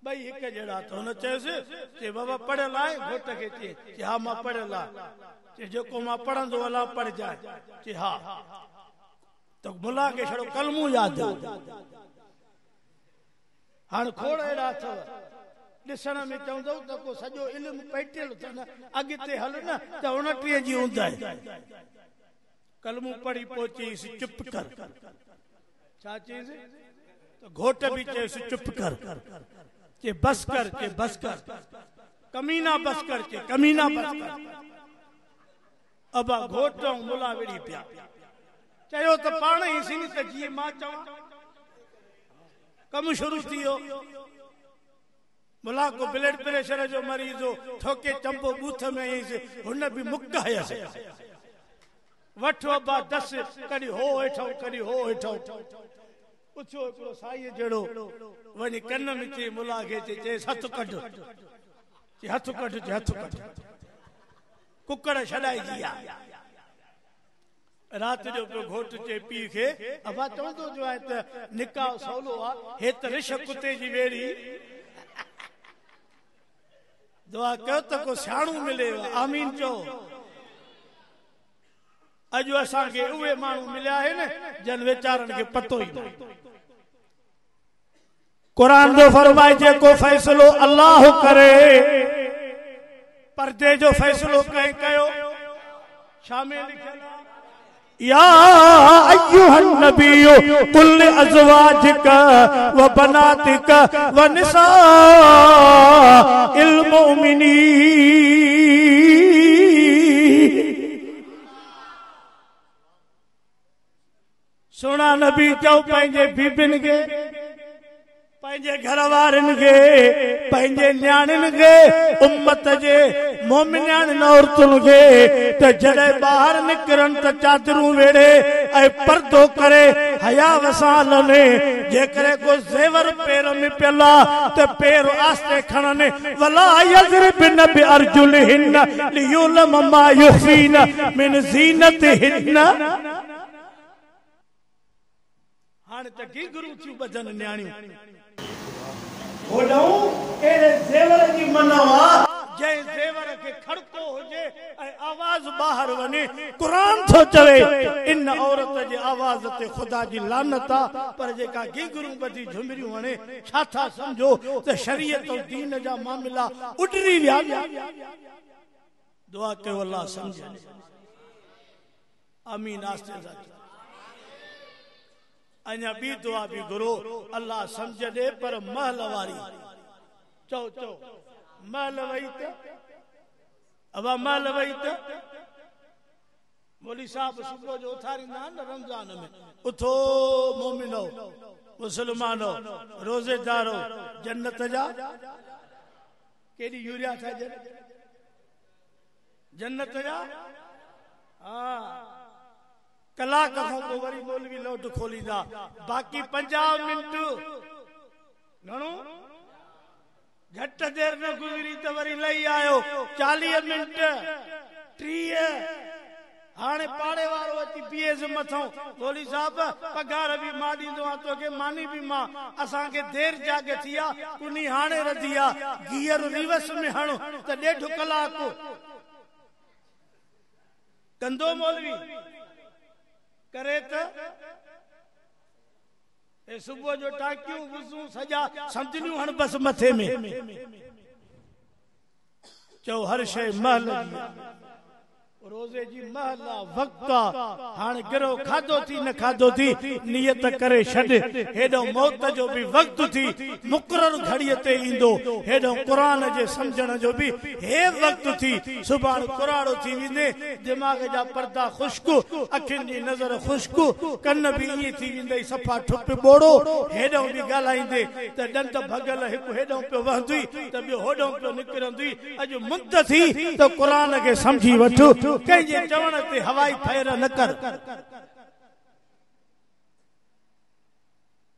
भाई एक जड़ा तो न चेसे जे बाबा पढ़ल आए घोट के चे हां मां पढ़ल आ चे जेको मां पढ़ंदो अला पढ़ जाए चे हां तो मुला के छड़ो कलमू याद हां खोड़ एड़ा थव दिसण में चवंदो त को सजो इल्म पैटियल त न अगते हल न त 29 जी हूंदा कलमू पढ़ी पहुची चुप कर छा चीज तो घोट भी चे चुप कर के बस कर कमीना बस कर के कमीना बस कर अब घोटों मुला विड़ी पिया चयो तो पाण ही सिंह त जी मां चवा कम शुरू थियो मुला को ब्लड प्रेशर जो मरीज हो ठोके चंपो बूथ में हुन भी मुक्त है वठो बा 10 कडी हो हेठो कडी हो हेठो पुछो एकड़ो साईं जेड़ो वनी कन्न में चे मुला के चे हथ कढ चे हथ कढ कुकड़ छडाई जिया रात जो पे घोट चे पी के अबा चवंदो जो है त निकाह सवलो आ हे त रिश कुते जी वेड़ी दुआ कयो त को सियाणू मिले आमीन चो अजो असा के उहे मानू मिलिया है न जन वेचारन के पतो ही न कुरान जो फरमाए जेको फैसलो अल्लाह करे पर्दे जो फैसलो कहीं कयो शामिल या अय्युहन नबिय्यु कुल अज़वाजिका व बनातिका व निसाइल मुमिनीन। सोना नबी चओ पंहिंजे बीबिन के पंहिंजे घर वारनि खे पंहिंजे न्याणियुनि खे उम्मत जे मोमिन औरतुनि खे त जॾहिं ॿाहिरि निकिरनि त चादरूं वेड़े ऐं पर्दो करे हया वसाल ने जेकरे को ज़ेवर पेर में पियल आहे त पेर आस्ते खणनि वला यज़रिबन बिअरजुलिहिन लियुलम मा युख़फीन मिन ज़ीनतिहिन। हाणे त घीघरूं थियूं ॿधनि न्याणियूं होॾऊं अहिड़े ज़ेवर जी मनवा जंहिं ज़ेवर खे खड़को हुजे ऐं आवाज़ ॿाहिरि वञे। क़ुरान थो चवे इन औरत जे आवाज़ ते ख़ुदा जी लानत आहे। पर जेका घीघरूं ॿधी झुमरियूं हणे छा था सम्झो त शरीयत ऐं दीन जा मामला उॾरी विया। दुआ कयो अल्लाह सम्झे आमीन। आस्ते अञा बी दुआ भी घुरो अल्लाह समझ दे पर महल वारी चो चो महल वही त अब महल वही त मौली साहब सुबह जो उथारींदा न रमजान में उथो मोमिनो मुसलमानो रोजेदारो जन्नत जा केडी यूरिया था जन्नत जा। हाँ कलाक खां पोइ वरी मौलवी लोट खोलींदा बाक़ी 50 मिनट घणो घट देर न गुज़री त वरी लही आयो 40 मिनट 30। हाणे पाड़े वारो अची पीएस मथों मौलवी साहब पगार भी मां ॾींदो आहियां तोखे मानी भी मां असांखे देर जाग थी आहे कुनी हाणे रधी आहे गियर रिवर्स में हणो त 1.5 कलाक कंदो मौलवी करे त सुबह जो टाकियूं वुज़ू सजा समझनियूं हण बस मथे में चो हर शे महल रोजे जी महल वक्त हाणे गिरो खादो थी न खादो थी नियत करे छॾ हेडो मौत जो भी वक्त थी मुकरर घड़ीअ ते ईंदो हेडो कुरान जे समझण जो भी हे वक्त थी सुभाण कुराड़ो थी वेंदे दिमाग जा पर्दा खुश्क अखियुनि जी नज़र खुश्क कन भी ईअं थी वेंदई सफ़ा ठुप बोड़ो हेडो भी ॻाल्हाईंदे त ॾंद भगल हिकु हेडो पियो वहंदी त ॿियो होॾो पियो निकिरंदी। अॼु मुंद थी त कुरान खे समझी वठ कंहिंजे चवण ते हवाई फेर न कर।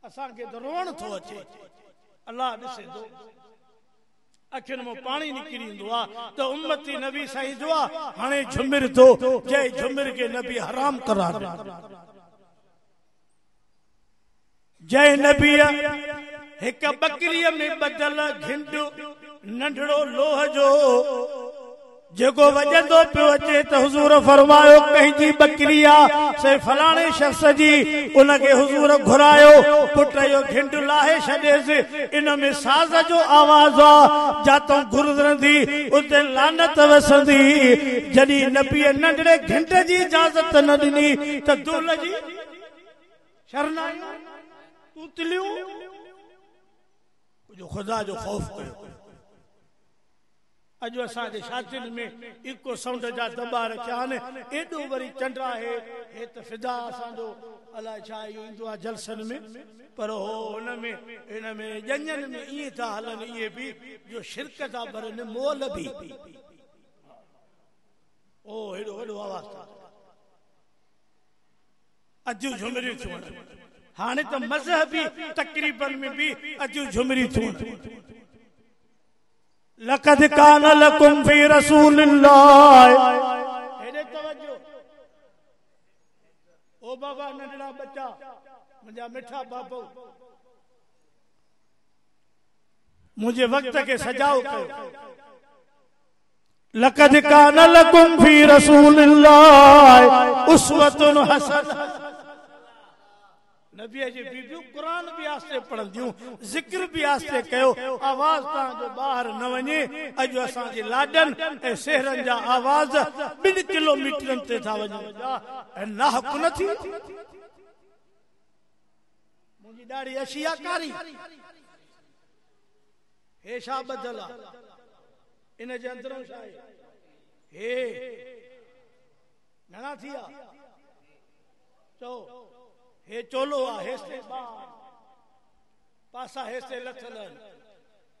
असांखे त रोअण थो अचे अल्लाह ॾिसे थो अखियुनि मां पाणी निकिरी ईंदो आहे त उम्मती नबी साईं जो आहे हाणे झुमिर थो जंहिं झुमिर खे नबी हराम करार जंहिं नबीअ हिक बकरीअ में ॿधल घिंड नंढड़ो लोह जो जेको वजंदो पियो अचे त हुजूर फरमायो कंहिंजी बकरी आहे से फलाणे शख्स जी उनखे हुजूर घुरायो पुट जो घिंड लाहे छॾेसि इन में साज़ जो आवाज़ आहे जातों गुज़रंदी उते लानत वसंदी। जॾहिं नबीअ नंढड़े घिंड जी इजाज़त न ॾिनी त दूल जी शरनायूं तूतलियूं जो खुदा जो खौफ कयो। अॼु असांजे शादियुनि में इको साउंड जा दॿा रखिया आहिनि एॾो वरी चंड आहे हे त फिदा असांजो अलाए छा ईंदो आहे जलसनि में पर हो हुन में हिन में ॼञनि में ईअं था हलनि इहे बि जो शिरक था भरनि मोल बि ओ हेॾो वॾो आवाज़ था अॼु झुमरियूं थियूं हाणे त मज़हबी तक़रीबन में भी अॼु झुमरियूं थियूं। लक़द कान लकुम फी रसूलिल्लाह हेॾे तवज्जो ओ बाबा नंढड़ा बच्चा मुंहिंजा मिठा बाबू मुझे वक्त के सजाओ कयो। लक़द कान लकुम फी रसूलिल्लाह उस्वतुन हसन नबी जी बीबियूं कुरान भी आस्ते पढ़ंदियूं, जिक्र भी आस्ते कयो, आवाज तव्हांजो ॿाहिरि न वञे। अॼु असांजे लाॾनि ऐं सेहरनि जा आवाज 2 किलोमीटरनि ते था वञनि ऐं नाहक न थी। मुंहिंजी ॾाढी अशियाकारी हे छा बदल आहे, इन जे अंदरों छा आहे, हे घणा थी आहे चओ, हे चोलो आहे, हेस्ते पासा हेस्ते लथल आहिनि,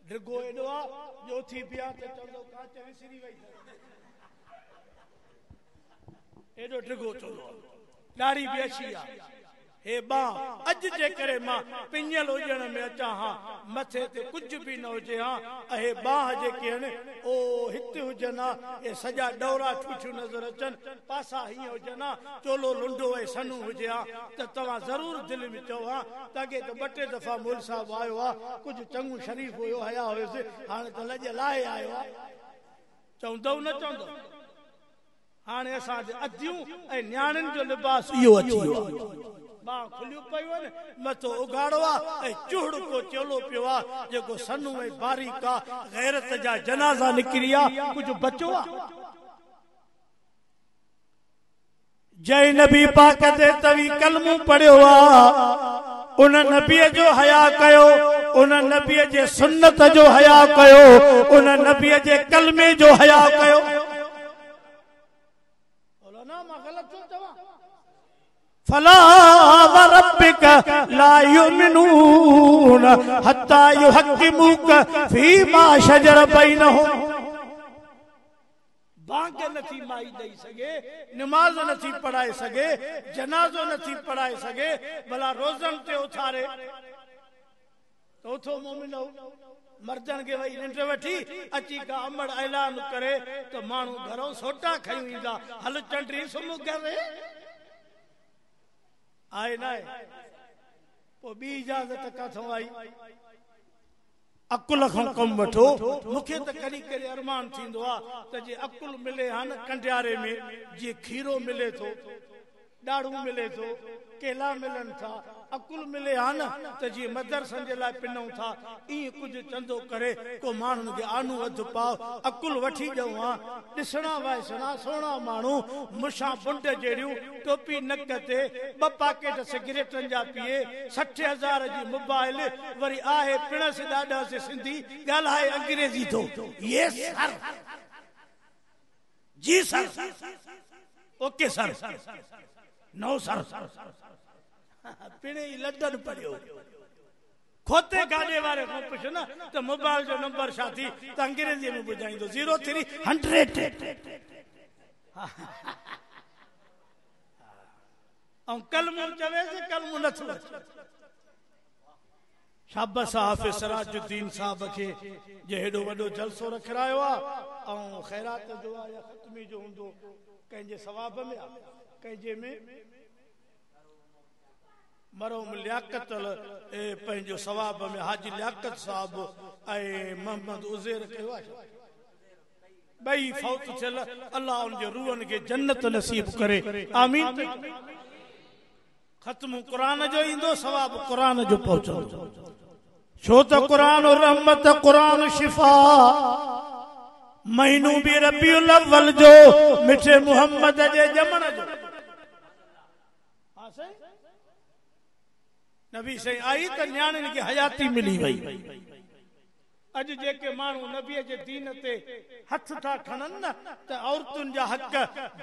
ढिगो एॾो आहे जो थी पिया त चवंदो कांच विसरी वई, एॾो ढिगो चोलो आहे, ॾाढ़ी बि अछी आहे। हे बाह अॼु जे करे मां पिंजल हुजण में अचां हा, मथे ते कुझु बि न हुजे हा, हे बाह जेके आहिनि ओ हिते हुजनि हा, हे सॼा डौरा ठूठियूं नज़र अचनि, पासा हीअं हुजनि हा, चोलो लुंडो ऐं सनू हुजे हा, त तव्हां ज़रूरु दिलि में चओ हा त अॻे त 2-3 दफ़ा मोल साहिबु आयो आहे, कुझु चङो शरीफ़ हुयो, हया हुयुसि, हाणे त लॼ लाहे आयो आहे, चवंदव न चवंदव। हाणे असांजे अधियूं ऐं न्याणियुनि जो लिबास इहो अची वियो आहे, बाह खुलियूं पियूं आहिनि, मथो उघाड़ो आहे ऐं चुहड़ को चोलो पियो आहे जेको सनू ऐं बारीक आहे, गैरत जा जनाज़ा निकिरी आहे, कुझु बचो आहे। जय नबी पाक ते तवी कलमू पढ़ियो आहे, उन नबीअ जो हया कयो, उन नबीअ जे सुन्नत जो हया कयो, उन नबीअ जे कलमे जो हया कयो। फला वरब्बिक ला युमिनून हत्ता युहक्किमूक फीमा शजर बैनहुम। बांग नथी माई ॾेई सघे, नमाज़ नथी पढ़ाए सघे, जनाज़ो नथी पढ़ाए सघे, भला रोज़नि ते उथारे त उथो मोमिनो, मर्दनि खे वही निंड वठी अची का अमड़ ऐलान करे त माण्हू घरों सोटा खयूं ईंदा, हल चंडरी सुम्ह करे आए ना पोइ ॿी इजाज़त काथों आई, अकुल खां कमु वठो। मूंखे त कॾहिं कॾहिं अरमान थींदो आहे त जे अकुल मिले हा न कंडियारे में, जीअं खीरो मिले थो, ॾाढ़ू मिले थो, केला मिलनि था, अकुल मिले हा न त जीअं मदरसनि जे लाइ पिनऊं था, ईअं कुझु चंदो करे को माण्हुनि खे आनू अधु पाव अकुल वठी ॾियूं हा। ॾिसणा वाइसणा सोणा माण्हू, मुछां बुंड जहिड़ियूं, टोपी नक ते, 2 पैकेट सिगरेटनि जा पीए, 60,000 जी मोबाइल, वरी आहे पिणस ॾाढा से सिंधी, ॻाल्हाए अंग्रेज़ी थो। ये सर जी सर, ओके सर, नो सर, पिणे लंडन पढ़ियो, खोते गाॾे वारे खां पुछ न त मोबाइल जो नंबर छा थी, त अंग्रेज़ीअ में ॿुधाईंदो 0300। ऐं कलमो चवेसि, कलमो नथो अचे। शाबाश हाफ़िज़ सिराजुद्दीन साहब खे जे हेॾो वॾो जलसो रखरायो आहे, ऐं ख़ैरात जो आहे या ख़त्मी जो हूंदो, कंहिंजे सवाब में आहे, कंहिंजे में मरहूम लियाकत पंहिंजो सवाब में हाजी लियाकत साहब ऐं मोहम्मद उज़ैर कयो आहे, ॿई फौत थियल, अल्लाह उनजे रूहनि खे जन्नत नसीब करे, आमीन। ख़त्म क़ुरान जो ईंदो, सवाब क़ुरान जो पहुचंदो, छो त क़ुरान रहमत, क़ुरान शिफ़ा। महीनो बि रबीउल अव्वल जो, मिठे मुहम्मद जे ॼमण जो। नबी साईं आई त न्याणियुनि खे हयाती मिली वई। अॼु जेके माण्हू नबीअ जे दीन ते हथ था खणनि न त औरतुनि जा हक़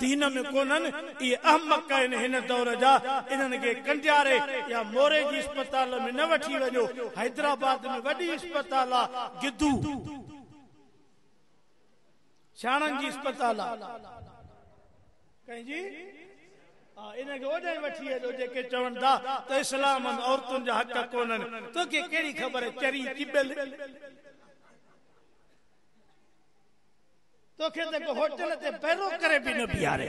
दीन में कोन्हनि, इहे अहमक आहिनि हिन दौर जा। इन्हनि खे कंडियारे या मोरे जी अस्पताल में न वठी वञो, हैदराबाद में वॾी अस्पताल आहे, गिद्धू शाणनि जी अस्पताल आहे कंहिंजी, इनखे ओॾे वठी अचो जेके चवनि था त इस्लाम में औरतुनि जा हक़ कोन्हनि। तोखे कहिड़ी ख़बर है चरी चिबल, तोखे त होटल ते पहिरो करे बि न बीहारे।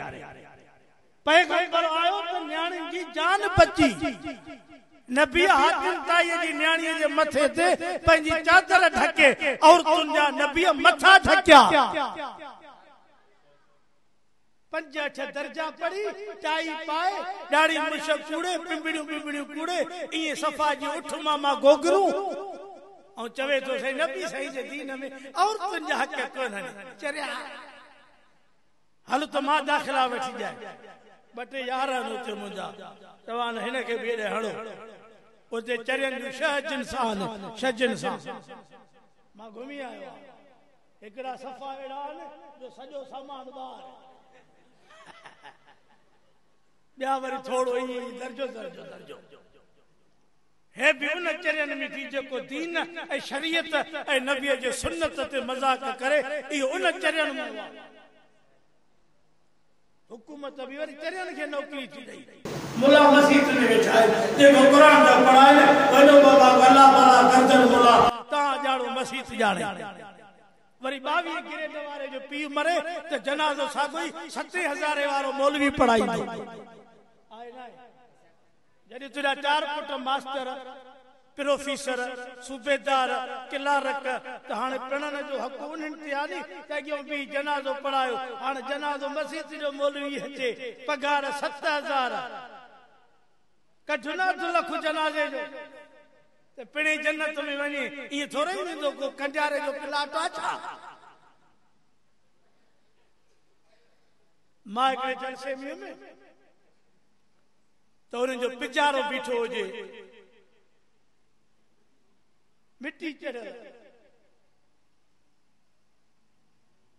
पैगंबर आयो त न्याणियुनि जी जान बची, नबी हाकिम ताईअ जी न्याणीअ जे मथे ते पंहिंजी चादर ढके, औरतुनि जा नबी मथा ढकिया। 5-8 दर्जा पढ़ी टाई पाए दाढ़ी मुछ कूड़े पिंबड़ियूं कूड़े इए सफ़ा जी उठ मामा गोगरू और चवे तो सही नबी सही जे दीन में और तुंहिंजा हक़ कोन चरिया हल तो मां दाख़िला वठी जाए बटे यार उते मुंहिंजा चवान हिन खे बि हेॾे हणो उते चरियनि जूं 6 जिन्सान मां घुमी आयो हिकिड़ा सफ़ा अहिड़ा आहिनि जो सॼो सामान ॿाहिरि ॿिया वरी थोरो ईअं दर्जो हे बि उन चरियनि में थी जेको दीन ऐं शरीयत ऐं नबीअ जे सुन्नत ते मज़ाक करे इहो उन चरियनि में हुकूमत बि वरी चरियनि खे नौकरी थी ॾेई मुला मस्जिद में वेठा आहिनि जेको क़ुर जा पढ़ाइनि वॾो बाबा गला भला गर्दन मुला तव्हां ॼाणो मस्जिद ॼाणे वरी 22 ग्रेड वारे जो पीउ मरे त जनाज़ो साॻो ई 7000 वारो मौलवी पढ़ाईंदो जॾहिं तुंहिंजा 4 पुट मास्टर प्रोफेसर सूबेदार क्लार्क त हाणे पिणन जो हक़ उन्हनि ते आहे नी त अॻियों बि जनाज़ो पढ़ायो हाणे जनाज़ो मस्जिद जो मौलवी अचे पगार 7000 कढ न 2 लख जनाज़े जो त पिणे जन्नत में वञे ईअं थोरो ई वेंदो को कंजारे जो प्लाट आहे छा मां हिकिड़े जलसे में तो उन्हें जो पिजारो बीठो हुजे मिट्टी चढ़ल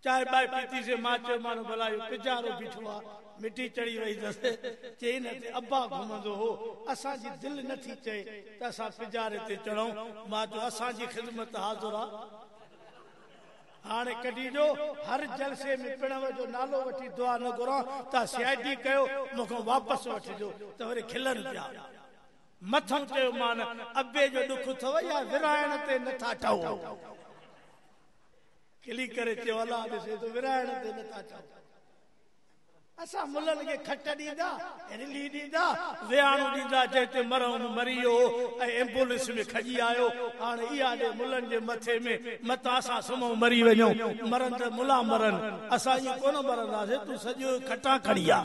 चाय बाय पीती से मां चयो मानो भला पिजारो बीठो आ मिट्टी चढ़ी वही दसे चई न अब्बा घुमंदो हो असा जी दिल नथी चए त असा पिजारे ते चढ़ूं मां तो असा जी खिदमत हाज़िर आ हाने कढी जो हर जलसे में पिणव जो नालो वठी दुआ न घुरा ता सीआईडी कयो मूंखे वापस वठिजो त वरी खिलन पिया मथों चयो मान अबे जो दुख थव या विरायण ते नथा ठहो खिली करे चयो अला ॾिसे तो विरायण ते नथा ठहो असा मुलन के खट दीदा रिली दीदा वियाणो दीदा जेते मरम मरियो ए एम्बुलेंस में खजी आयो हाने इया दे मुलन जे मथे में मता सा सुमो मरी वणो मरन त मुला मरन असा ये कोन मरंदासे तू सजो खटा खड़िया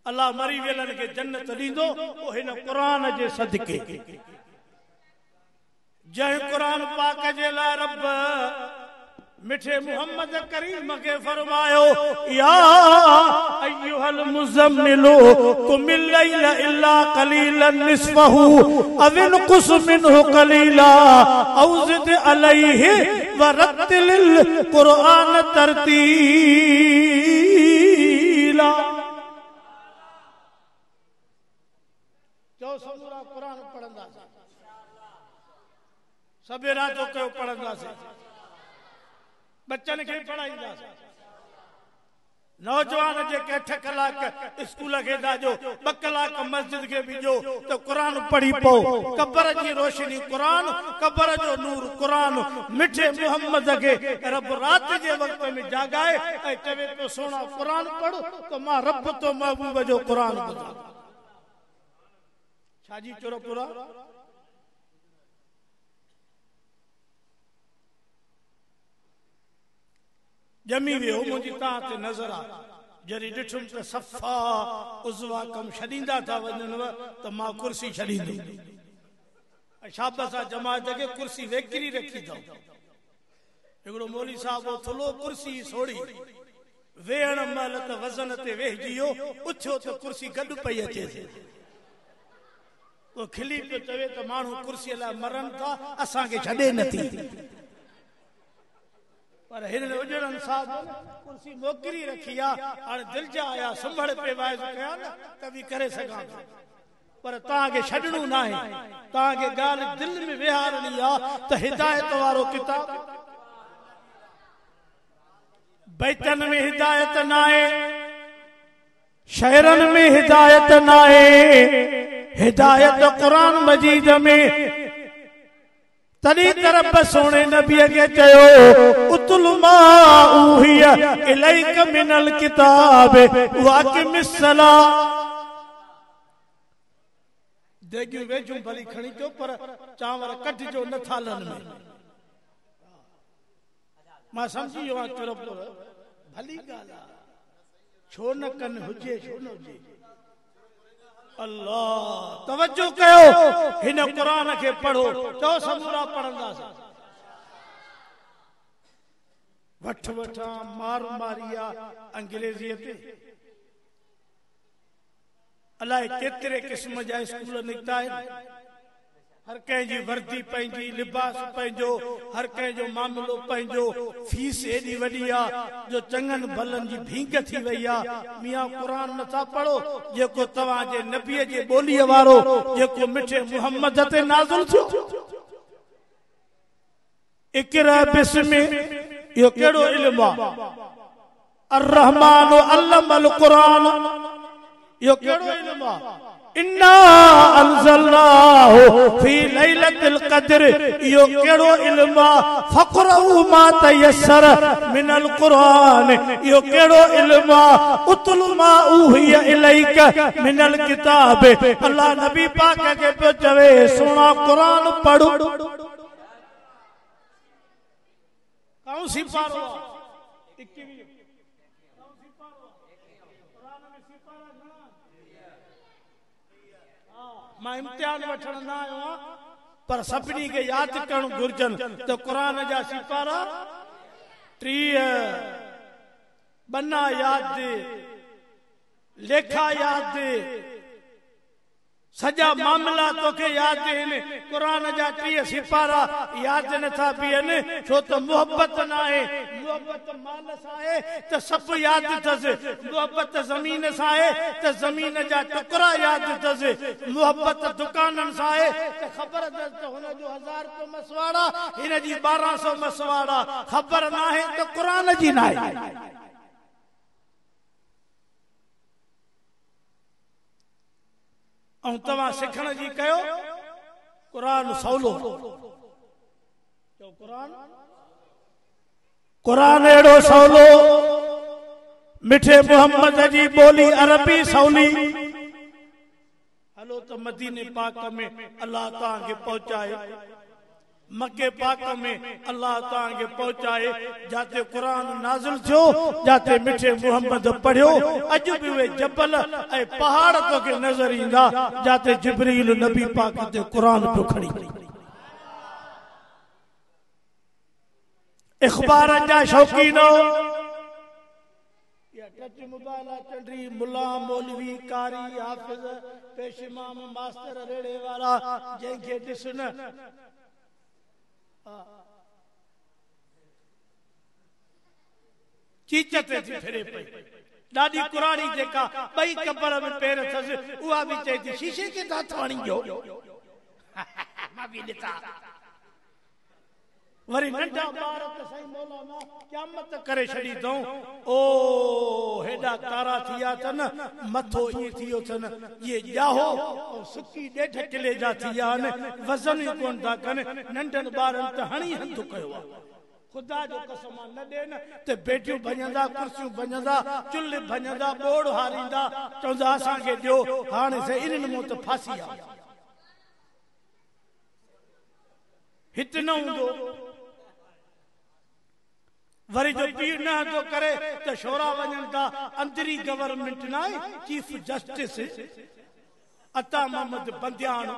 अल्लाह मरी वेलन के जन्नत दींदो ओ हिन कुरान जे सदके जय कुरान पाक जे ला रब मिठे मोहम्मद करीम के फरमायो या अय्युहल मुज़म्मिलु कुमिल लैला इल्ला कलीलन निस्फहु अव इनकुस मिनहु कलीला औ ज़िद अलैहि वरत्तिलिल कुरान तरतीला जो समूरा कुरान पढ़ंदा सबेरा तो कयो पढ़ंदा से बच्चन के पढ़ाईंदा नौजवान जे 8 कलाक स्कूल के दाजो 2 कलाक मस्जिद के बीजो तो कुरान पढ़ी पो कब्र जी रोशनी कुरान कब्र जो नूर कुरान मिठे मोहम्मद के रब रात जे वक्त में जागाए ए चवे तो सोना कुरान पढ़ तो मां रब तो महबूब जो कुरान ॿुधा छाजी चोरो पूरा जमी वियो मुझी ता ते नजर आ जरी डिठुम त सफा उज़वा कम छडींदा था वञन त मां कुर्सी छडींदो शाबासा जमात के कुर्सी वेकरी रखी थो एकड़ो मौली साहब थलो कुर्सी सोड़ी वेहण मल त वजन ते वेहजियो उथो त कुर्सी गड पई अचे वो खिली पे चवे त मानू कुर्सी ला मरन था असा के छडे नथी पर हिन उजड़न साहब कुर्सी मोकरी रखिया और दिल जा आया संभल पे वाइज कया न कभी करे सका पर ता के छडणू ना है ता के गाल दिल में विहारणी आ त हिदायत वारो किताब बैतन में हिदायत ना है शहरन में हिदायत ना है हिदायत कुरान मजीद में तरी तरफ सोने नबी के चयो उतुल मा उहिया इलैक मिनल किताब वाकिमिस सला देगियो वेजू भली खणी जो पर चांवर कट जो न थालन में मां समझी यो तरफ भली ॻाल्हि आहे, छो न कनि, हुजे छो न हुजे। अल्लाह तवज्जो कयो, हिन क़ुरान खे पढ़ो, चओ समूरा पढ़ंदासीं। वठ वठा मार मारिया अंग्रेजीअ ते, अलाए केतिरे क़िस्म जा स्कूल निकिता आहिनि, हर कंहिंजी वर्दी पंहिंजी, लिबास पंहिंजो, हर कंहिंजो मामिलो पंहिंजो, फीस एॾी वॾी आहे जो चङनि भलनि जी भींग थी वई आहे। मियां क़ुरान नथा पढ़ो, जेको तव्हांजे नबीअ जे ॿोलीअ वारो, जेको मिठे मुहम्मद ते नाज़िल थियो। इक़रा बिस्मि, इहो कहिड़ो इल्मु आहे? अर्रहमान अल्लमल क़ुरान, इहो कहिड़ो इल्मु आहे? इन्ना अंज़लनाहु फी लैलतिल क़द्र, इहो कहिड़ो इल्मु आहे? फ़क़रऊ मा तयस्सर मिनल क़ुरान, इहो कहिड़ो इल्मु आहे? उतलु मा उहिया इलैक मिनल किताब। अल्लाह नबी पाक खे पियो चवे सुहिणा क़ुरान पढ़ो। कौन सी पारो? 21 मां इम्तिहान वठण न आयो आहियां, पर सभिनी खे यादि करणु घुर्जनि त क़ुरान जा सिपारा 30, बन्ना यादि, लेखा यादि, सॼा मामला तोखे यादि आहिनि। क़ुरान जा 30 सिपारा यादि नथा बीहनि, छो त मुहबत न आहे। मुहबत माल सां आहे त सभु यादि अथसि, मुहबत ज़मीन सां आहे त ज़मीन जा टुकड़ा यादि अथसि, मुहबत दुकाननि सां आहे त ख़बर अथसि त हुनजो 1000 रुपयो मसवाड़ा, हिन जी 1200 मसवाड़ा। ख़बर न आहे त क़ुरान जी न आहे। ऐं तव्हां सिखण जी कयो, क़ुरान सवलो, क़ुरान अहिड़ो सवलो, मिठे मुहम्मद जी ॿोली अरबी सवली। हलो त मदीने पाक में अल्लाह तव्हांखे पहुचाए, मके पाक में अल्लाह तव्हांखे पहुचाए, जाते क़ुरान नाज़िल थियो, जाते मिठे मुहम्मद पढ़ियो। अॼु बि उहे जबल ऐं पहाड़ तोखे नज़र ईंदा जाते जिब्रील नबी पाक ते क़ुरान पियो खणी। इख़बारनि जा शौक़ीन हो, टच मोबाइल चंडरी, मुला मौलवी कारी हाफ़िज़ पेश इमाम मास्टर रेड़े वारा, जंहिंखे ॾिस न चीचते थी फिरे पई। ॾाढी कुरानी जेका 2 कबर में पेर अथसि, उहा बि चए थी शीशे खे हथ हणिजो। मां बि ॾिठा। वरी नंढा ॿार त साईं मौलाना क़यामत करे छॾी अथऊं। ओ हेॾा कारा थिया अथनि, मथो ईअं थियो अथनि इहे ॼाहो ऐं सुकी 1.5 किले जा थी विया आहिनि, वज़न ई कोन था कनि। नंढनि ॿारनि त हणी हंधु कयो आहे। ख़ुदा जो कसम न ॾे न त बेटियूं भञंदा, कुर्सियूं भञंदा, चुल्ह भञंदा, ॿोड़ हारींदा, चवंदा असांखे ॾियो। हाणे से इन्हनि मूं त फासी आहे। हिते न हूंदो, वरी जो पीर न थो करे त शोरा वञनि था। अंदरी गवर्नमेंट न आहे, चीफ जस्टिस अता मोहम्मद बंदियान,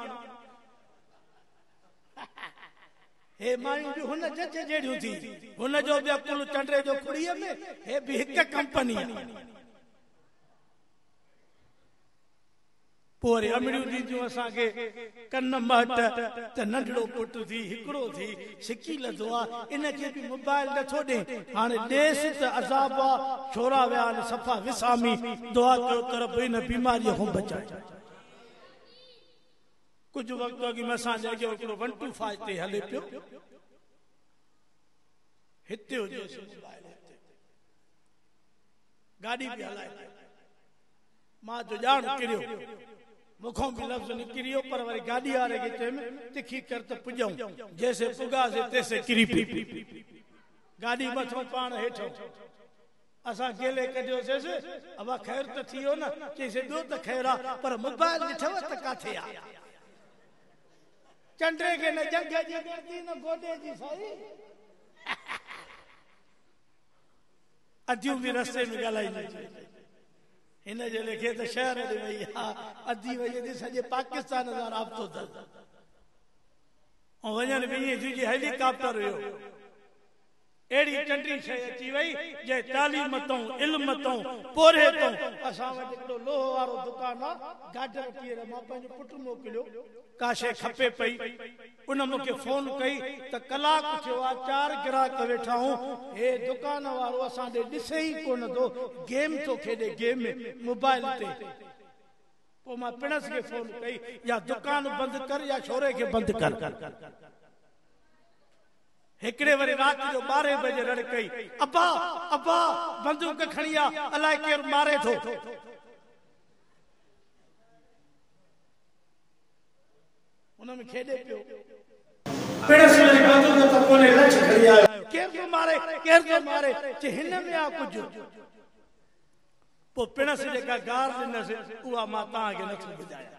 हे मायूं बि हुन जज जहिड़ियूं थी, हुन जो बि अकुल चंडे जो खुड़ीअ में, हे बि हिकु कंपनी आहे। पोइ वरी अमड़ियूं ॾींदियूं असांखे कन महट त नंढड़ो पुटु थी, हिकिड़ो थी, सिकी लधो आहे, इनखे बि मोबाइल नथो ॾे। हाणे ॾेसि त अज़ाब आहे, छोरा विया आहिनि सफ़ा विसामी। दुआ कयो त रब हिन बीमारीअ खां बचाए। कुझु वक़्तु अॻु में असांजे अॻे हिकिड़ो 125 ते हले पियो, हिते हुजे मोबाइल, गाॾी बि हलाए, मां जो ॼाण किरियो, मुखों बि लफ़्ज़ निकिरियो, पर वरी गाॾी वारे खे चयुमि तिखी कर त पुॼऊं। जैसे पुॻासीं तैसे किरी पई, गाॾी मथां पाण हेठो। असां गेले कढियोसीं, अब ख़ैर त थी वियो न, चईसीं ॿियो त ख़ैर आहे, पर मोबाइल ॾिठव त किथे आहे? चंडे खे न जंग जी गर्दी न गोॾे जी साई। अदियूं भी रस्ते में ॻाल्हाईंदी हिन जे लेखे त शहर ॾे वई अधी वई थी सॼे पाकिस्तान सां राब्तो अथसि ऐं वञण बि ईअं जी हेलीकॉप्टर हुयो अहिड़ी टंडी शइ अची वई जे तालीम तूं इल्म तूं पोरे तूं असां वटि हिकिड़ो लोह वारो दुकान आहे गाडर पीअर मां पंहिंजो पुटु मोकिलियो का शइ खपे पई उन मूंखे फोन कई त कलाकु थियो आहे 4 ग्राहक वेठा आहियूं हे दुकान वारो असां ॾे ॾिसे ई कोन थो गेम थो खेॾे गेम में मोबाइल ते पोइ मां पिणस खे फोन कई या दुकान बंदि कर या छोरे खे बंदि कर हिकिड़े वरी राति जो 12 बजे रड़ कई अब्बा अब्बा बंदूक खणी आ अलाए केरु मारे थो उनमें खेॾे पियो पिणस वरी बंदूक त कोने लछ खणी आयो केरु थो मारे जे हिन में आ कुझु पोइ पिणस जेका गार ॾिनसि उहा मां तव्हांखे नथो ॿुधायां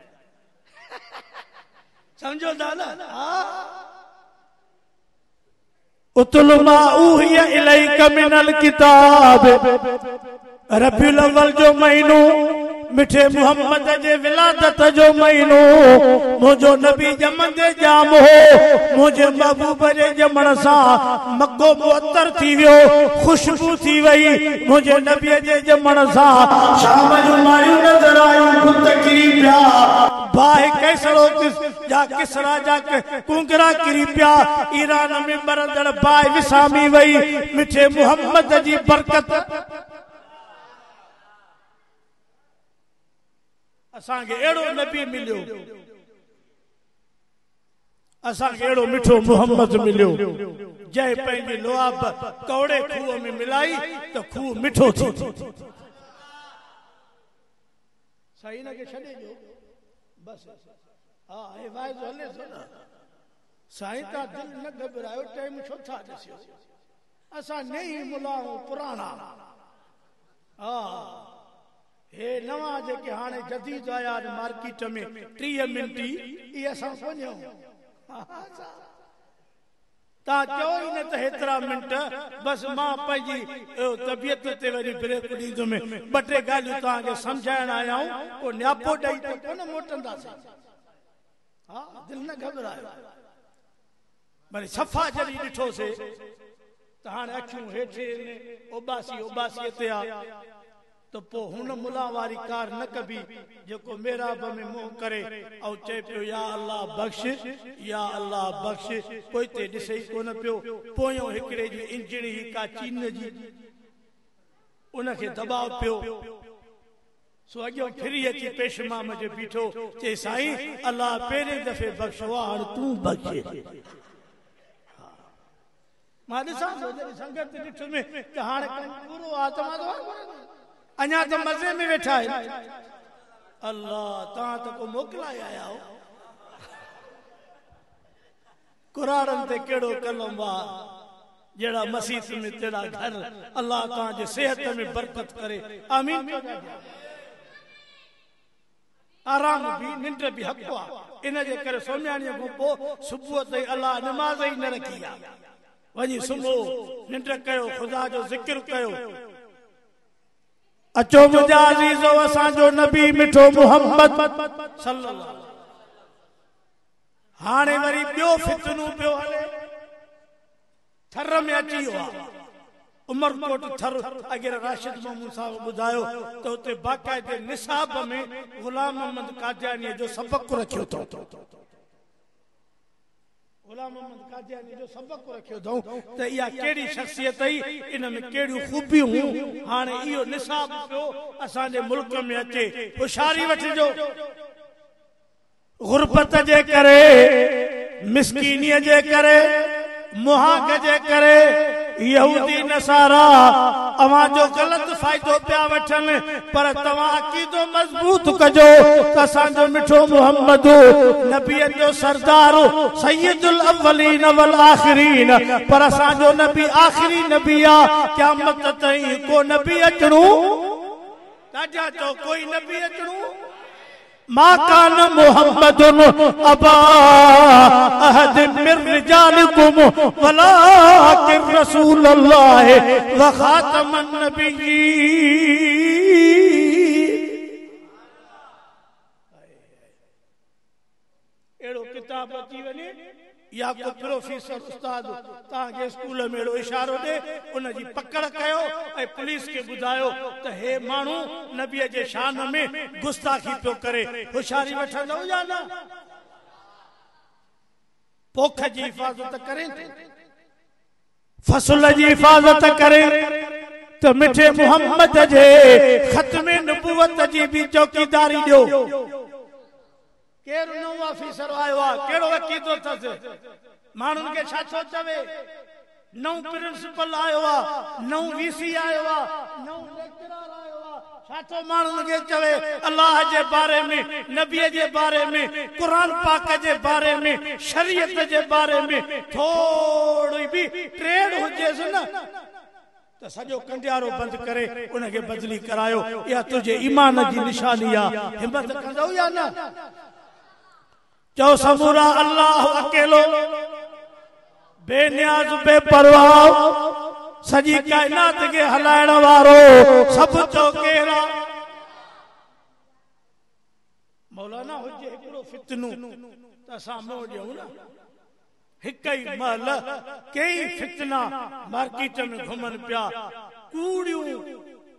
सम्झो था न हा उतलु मा उहिया इलैक मिनल किताब रबीउल अव्वल जो महीनो मिठे मोहम्मद जे विलादत जो महीनो मुझो नबी जमंदे जाम हो मुझे महबूब जे जमण सां मक्को मुअत्तर थी वियो खुशबू थी वई मुझे नबी जे जमण सां शाम जो मायूं नज़र आयूं खुद किरी पिया बाहि कैसरो जा किसरा जा कुंगरा किरी पिया ईरान में बरदड़ बाहि विसामी वई मिठे मोहम्मद जी बरकत असांखे अहिड़ो नबी मिलियो असांखे अहिड़ो मिठो मोहम्मद मिलियो जंहिं पंहिंजी लोआब कौड़े खूह में मिलाई त खूह मिठो थी सही न के छॾे ॾियो बस हा हे वाइदो हले थो न साईं तव्हां दिलि न घबरायो टाइम छो था ॾिसियो असां नई मुलाऊं पुराणा हा हे नवा जेके हाणे जदीद आया मार्केट में 30 मिंट इहे असां सोनियो तव्हां चओ ई न त हेतिरा मिंट बस मां पंहिंजी तबियत ते वरी ब्रेक ॾींदुमि 2 टे ॻाल्हियूं तव्हांखे सम्झाइण आया आहियूं पोइ न्यापो ॾेई त कोन मोटंदासीं हा दिलि न घबरायो वरी सफ़ा जॾहिं ॾिठोसीं त हाणे अखियूं हेठि उबासी ते आहे तो पो हुन मुला वारी कार न कबी जेको मेराब में मुंह करे ऐं चए पियो या अल्लाह बख्श कोई ते ॾिसे ई कोन पियो पोयों हिकिड़े जी इंजण ही का चीन जी उनखे दबाव पियो सो अॻियों फिरी अची पेशमाम जे बीठो चए साईं अल्लाह पहिरें दफ़े बख्शो हाणे तूं बख्श मां ॾिसां थो जॾहिं संगत ॾिठ में त हाणे पूरो आत्मा अञा तो मज़े में वेठा है अल्लाह तव्हां तो को मोकिलाए आया हो कुरारन ते केड़ो कलम वा जेड़ा मसीह में तेरा घर अल्लाह तव्हां जे सेहत में बरकत करे आमीन आराम भी निंड भी हक आ इन जे करे सोम्याणी को पो सुबह ते अल्लाह नमाज ही न रखी आ वनी सुबह निंड कयो खुदा जो जिक्र कयो अचो मुझा अजीजो असांजो नबी मिठो मोहम्मद सल्लल्लाहु हाणे वरी ॿियो फितनू पियो हले थर में अची वियो उमरकोट थर अगर राशिद मोहम्मद साहब ॿुधायो त उते बाक़ायदे निसाब में गुलाम मोहम्मद कादियानी जो सबक रखियो तो गुलाम मोहम्मद कादियानी जो सबक रखियो तो त इहा केड़ी शख्सियत आई इन में केड़ियूं खूबियूं हाणे इहो निसाब पियो असां जे मुल्क में अचे होशियारी वठिजो गुरबत जे करे मिस्कीनीअ जे करे मुहाग जे करे यहूदी नसारा अवां जो गलत फायदो पिया वठन पर तवां अकीदो मजबूत कजो त असांजो मिठो मोहम्मद नबी जो सरदार सैयदुल अव्वलीन वल आखिरीन पर असांजो नबी आखिरी नबी आ क़यामत ताईं को नबी अचणो ताजा तो कोई नबी अचणो मा कान मुहम्मदुन अबा अहद मिन रिजालिकुम वलाकिन रसूलुल्लाह व खातमन नबिय्यीन। एड़ो किताब अची वने या को प्रोफेसर उस्ताद ताके स्कूल में एड़ो इशारो दे उन जी पकड़ कयो ए पुलिस के बुधायो त हे मानू नबी जे शान में गुस्ताखी पियो करे, होशियारी वठंदो या ना? पोख जी हिफाजत करे, फसल जी हिफाजत करे तो मिठे मोहम्मद जे खत्मे नबूवत जी भी चौकीदारी दो। केरु नौ ऑफिसर आयो आ, केड़ो अकीदो थस, माण्हुनि खे छा थो चवे? नौ प्रिंसिपल आयो आ, नौ वीसी आयो आ, नौ लेक्चरर आयो आ, छा थो माण्हुनि खे चवे? अल्लाह जे बारे में, नबीअ जे बारे में, कुरान पाक जे बारे में, शरीयत जे बारे में थोड़ी भी ट्रेड हुजेसि न तो सजो कंडियारो बंद करे उनके बदली करायो। या तुझे ईमान जी निशानी आ, हिम्मत कंदो या ना? चो समूरा अल्लाह अकेलो बेनियाज बेपरवाह सजी कायनात के हलाइण वारो सब चो केरा मौलाना हुजे हिकिड़ो फितनू त असां मोह ॾियूं न। हिक ही महल कई फितना मार्केट में घुमन पिया, कूड़ियूं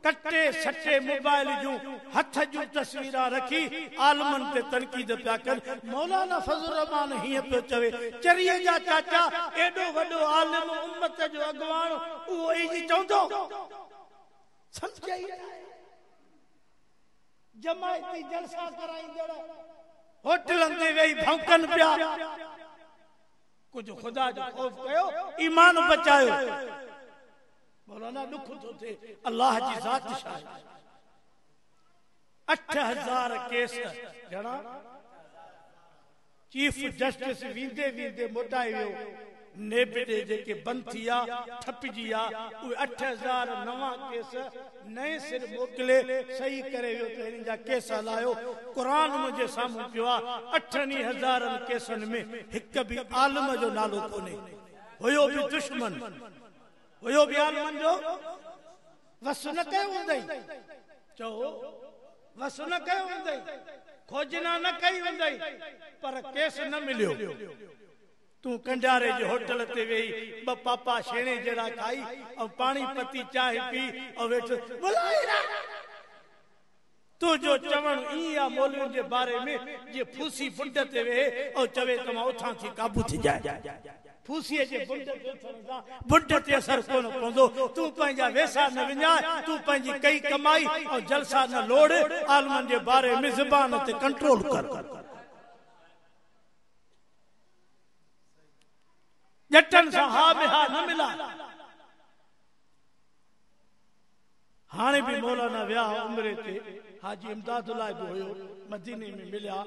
कट्टे सट्टे मोबाइल जूं हथ जूं तस्वीरां रखी आलमन ते तनकीद पिया कर। मौलाना फजल रहमान हीअं पियो चवे, चरीअ जा चाचा एडो वडो आलिम उम्मत जो अगवान उहो ई चवंदो समझाई जमायती जलसा कराईंदड़ होटलन ते वेही भौंकन पिया। कुछ खुदा जो खौफ कयो, ईमान बचायो। मौलाना दुख तो थे अल्लाह जी जात शाह 8000 केस जना चीफ जस्टिस वींदे वींदे मोटाए वियो। नेबे जेके बंद थिया ठपजी आ उहे 8000 नवा केस नए सिर मोकले सही करे वियो त हिन जा केस हलायो। कुरान मुझे साम्हूं पियो आ 8000 केसन में हिक भी आलम जो नालो कोने, हुयो भी दुश्मन, हुयो भी आलमन जो वस न कयो हूंदई। चओ वस न कयो हूंदई, खोजना न कई हूंदई, पर केस न मिलियो। तू कंडारे जे होटल ते वेही ब पापा छेणे जड़ा खाई और पानी पती चाय पी और वेठ बुलाईरा। तू जो चवण ई आ मौलवी जे बारे में जे फूसी बुंड ते वेहे और चवे त मां उथां थी काबू थी जाए। फूसी जे बुंड ते थरदा बुंड ते असर कोन पवंदो। तू पंहिंजा वेसा न विञाए, तू पंहिंजी कई कमाई और जलसा न लोड़। आलमन जे बारे में ज़बान ते कंट्रोल कर। जटन सां हा में हा न मिला। हाणे भी मौलाना विया उमरे ते, हाजी इमदादुल्लाह भी हुयो, मदीने में मिलिया।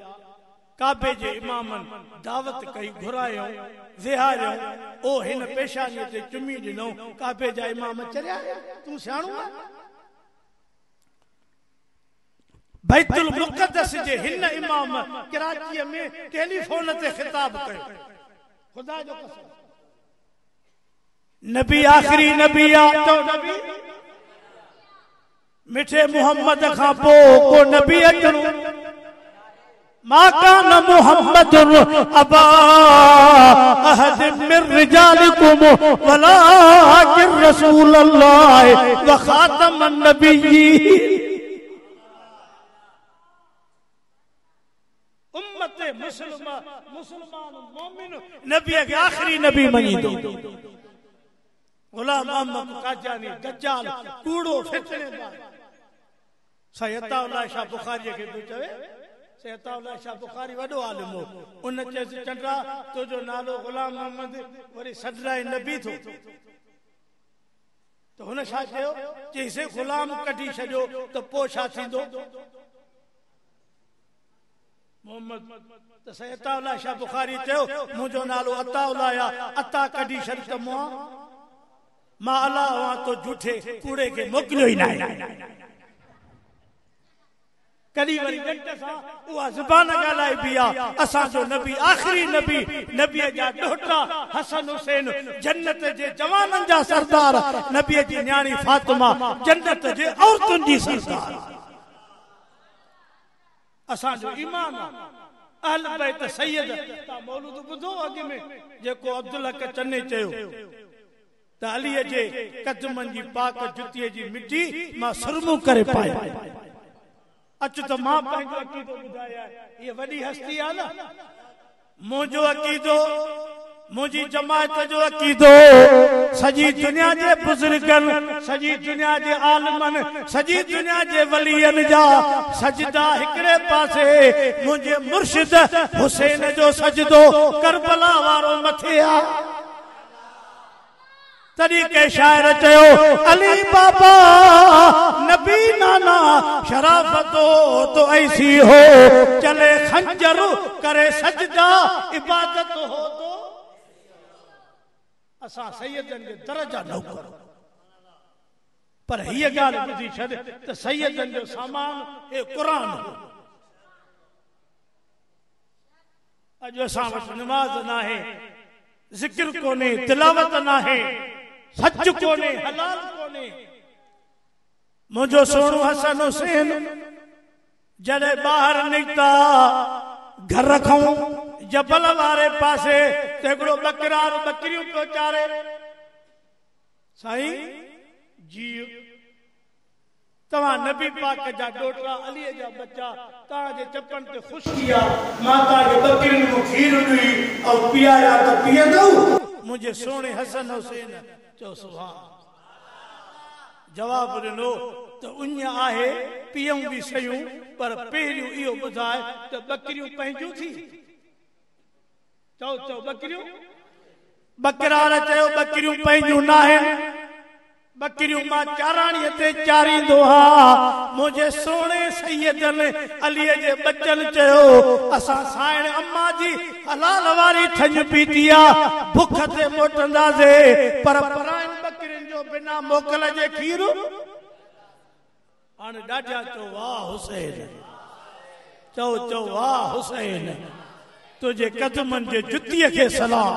काबे जे इमामन दावत कई, घुरायो, विहारियो, ओ हिन पेशानी ते चुमी ॾिनो। काबे जा इमाम चरिया, तू सियाणो आ? बैतुल मुक़द्दस जे हिन इमाम कराची में टेलीफोन ते खिताब कयो। खुदा जो कसम, नबी आखिरी नबी आ तो नबी मिठे मोहम्मद खां पोइ को नबी अचणो। मा कान मुहम्मदुन अबा अहद मिन रिजालिकुम वलाकिन रसूलुल्लाह व खातमन नबिय्यीन। उम्मत मुसलमान मोमिन नबी के आखिरी नबी मञींदो। गुलाम अहमद कादियानी दज्जाल कूड़ो फितनेबाज सैयदउल्लाह शाह बुखारी के तो चवे। सैयदउल्लाह शाह बुखारी वडो आलिम हो। उन चेस चंडा तो जो नालो गुलाम अहमद वरी सदराए नबी थो। तो हुन छा कयो चईसे गुलाम कढी छॾियो तो पोइ छा थींदो? मोहम्मद तो सैयदउल्लाह शाह बुखारी चयो मुंहिंजो नालो अताउल्लाह या अता कढी छॾ त मां अल्लाह वहां तो झूठे कूड़े के मोकिलियो ही ना। कदी वरी गट सा उहा ज़बान ॻाल्हाए बिया असांजो नबी आखिरी नबी नबीअ जा ॾोहटा हसन हुसैन जन्नत जे जवाननि जा सरदार नबीअ जी न्याणी फातिमा जन्नत जे औरतुनि जी सरदार असांजो ईमान अहल बैत सैयद ता मौलूद ॿुधो अॻ में जेको अब्दुल हक चन्ने चयो त अलीअ जे कदमनि जी पाक जुतीअ जी मिटी मां सुरमू करे पाया अच त मां पंहिंजो अक़ीदो ॿुधाया ये वॾी हस्ती आहे न मुंहिंजो अक़ीदो मुंहिंजी जमायत जो अक़ीदो सॼी दुनिया जे बुज़ुर्गनि सॼी दुनिया जे आलिमनि सॼी दुनिया जे वलीअनि जा सजदा हिकिड़े पासे मुंहिंजे मुर्शिद हुसैन जो सजदो करबला वारो मथे आहे तरी के शायर चयो अली बाबा नबी नाना शराफतो तो ऐसी हो चले खंजर करे सजदा इबादत हो तो असा सैयदन के दर्जा नौकर पर ये गाल बुझी छॾ त सैयदन जो सामान ए कुरान अॼु असां वटि नमाज नाहे ज़िक्र कोने तिलावत नाहे सच कोने हलाल कोने मुझो सोनू हसन हुसैन जड़े बाहर निकता घर रखूं जबल वारे पासे तेगड़ो बकरार बकरियों को चारे साईं जी तवा नबी पाक जा डोटरा अली जा बच्चा ता जे चपन ते खुश किया माता के बकरियों को खीर दी और पियाया तो पिए दो मुझे सोने हसन हुसैन चो सुभान जवाब ॾिनो त उन आहे पियूं बि सयूं पर पहिरियों इहो ॿुधाए त बकरियूं पंहिंजूं थी चओ चओ बकरियूं बकरार चयो बकरियूं पंहिंजूं न आहिनि बकरियूं मां चाराणीअ ते चारींदो हा मुंहिंजे सोणे सैयदन अलीअ जे बचन चयो असां साइण अम्मा जी हलाल वारी ठंज पीती आहे भुख ते मोटंदासीं पर पराइनि बकरियुनि जो बिना मोकल जे खीर हाणे ॾाढा चओ वाह हुसैन चओ चओ वाह हुसैन तुंहिंजे कदमनि जे जुतीअ खे सलाम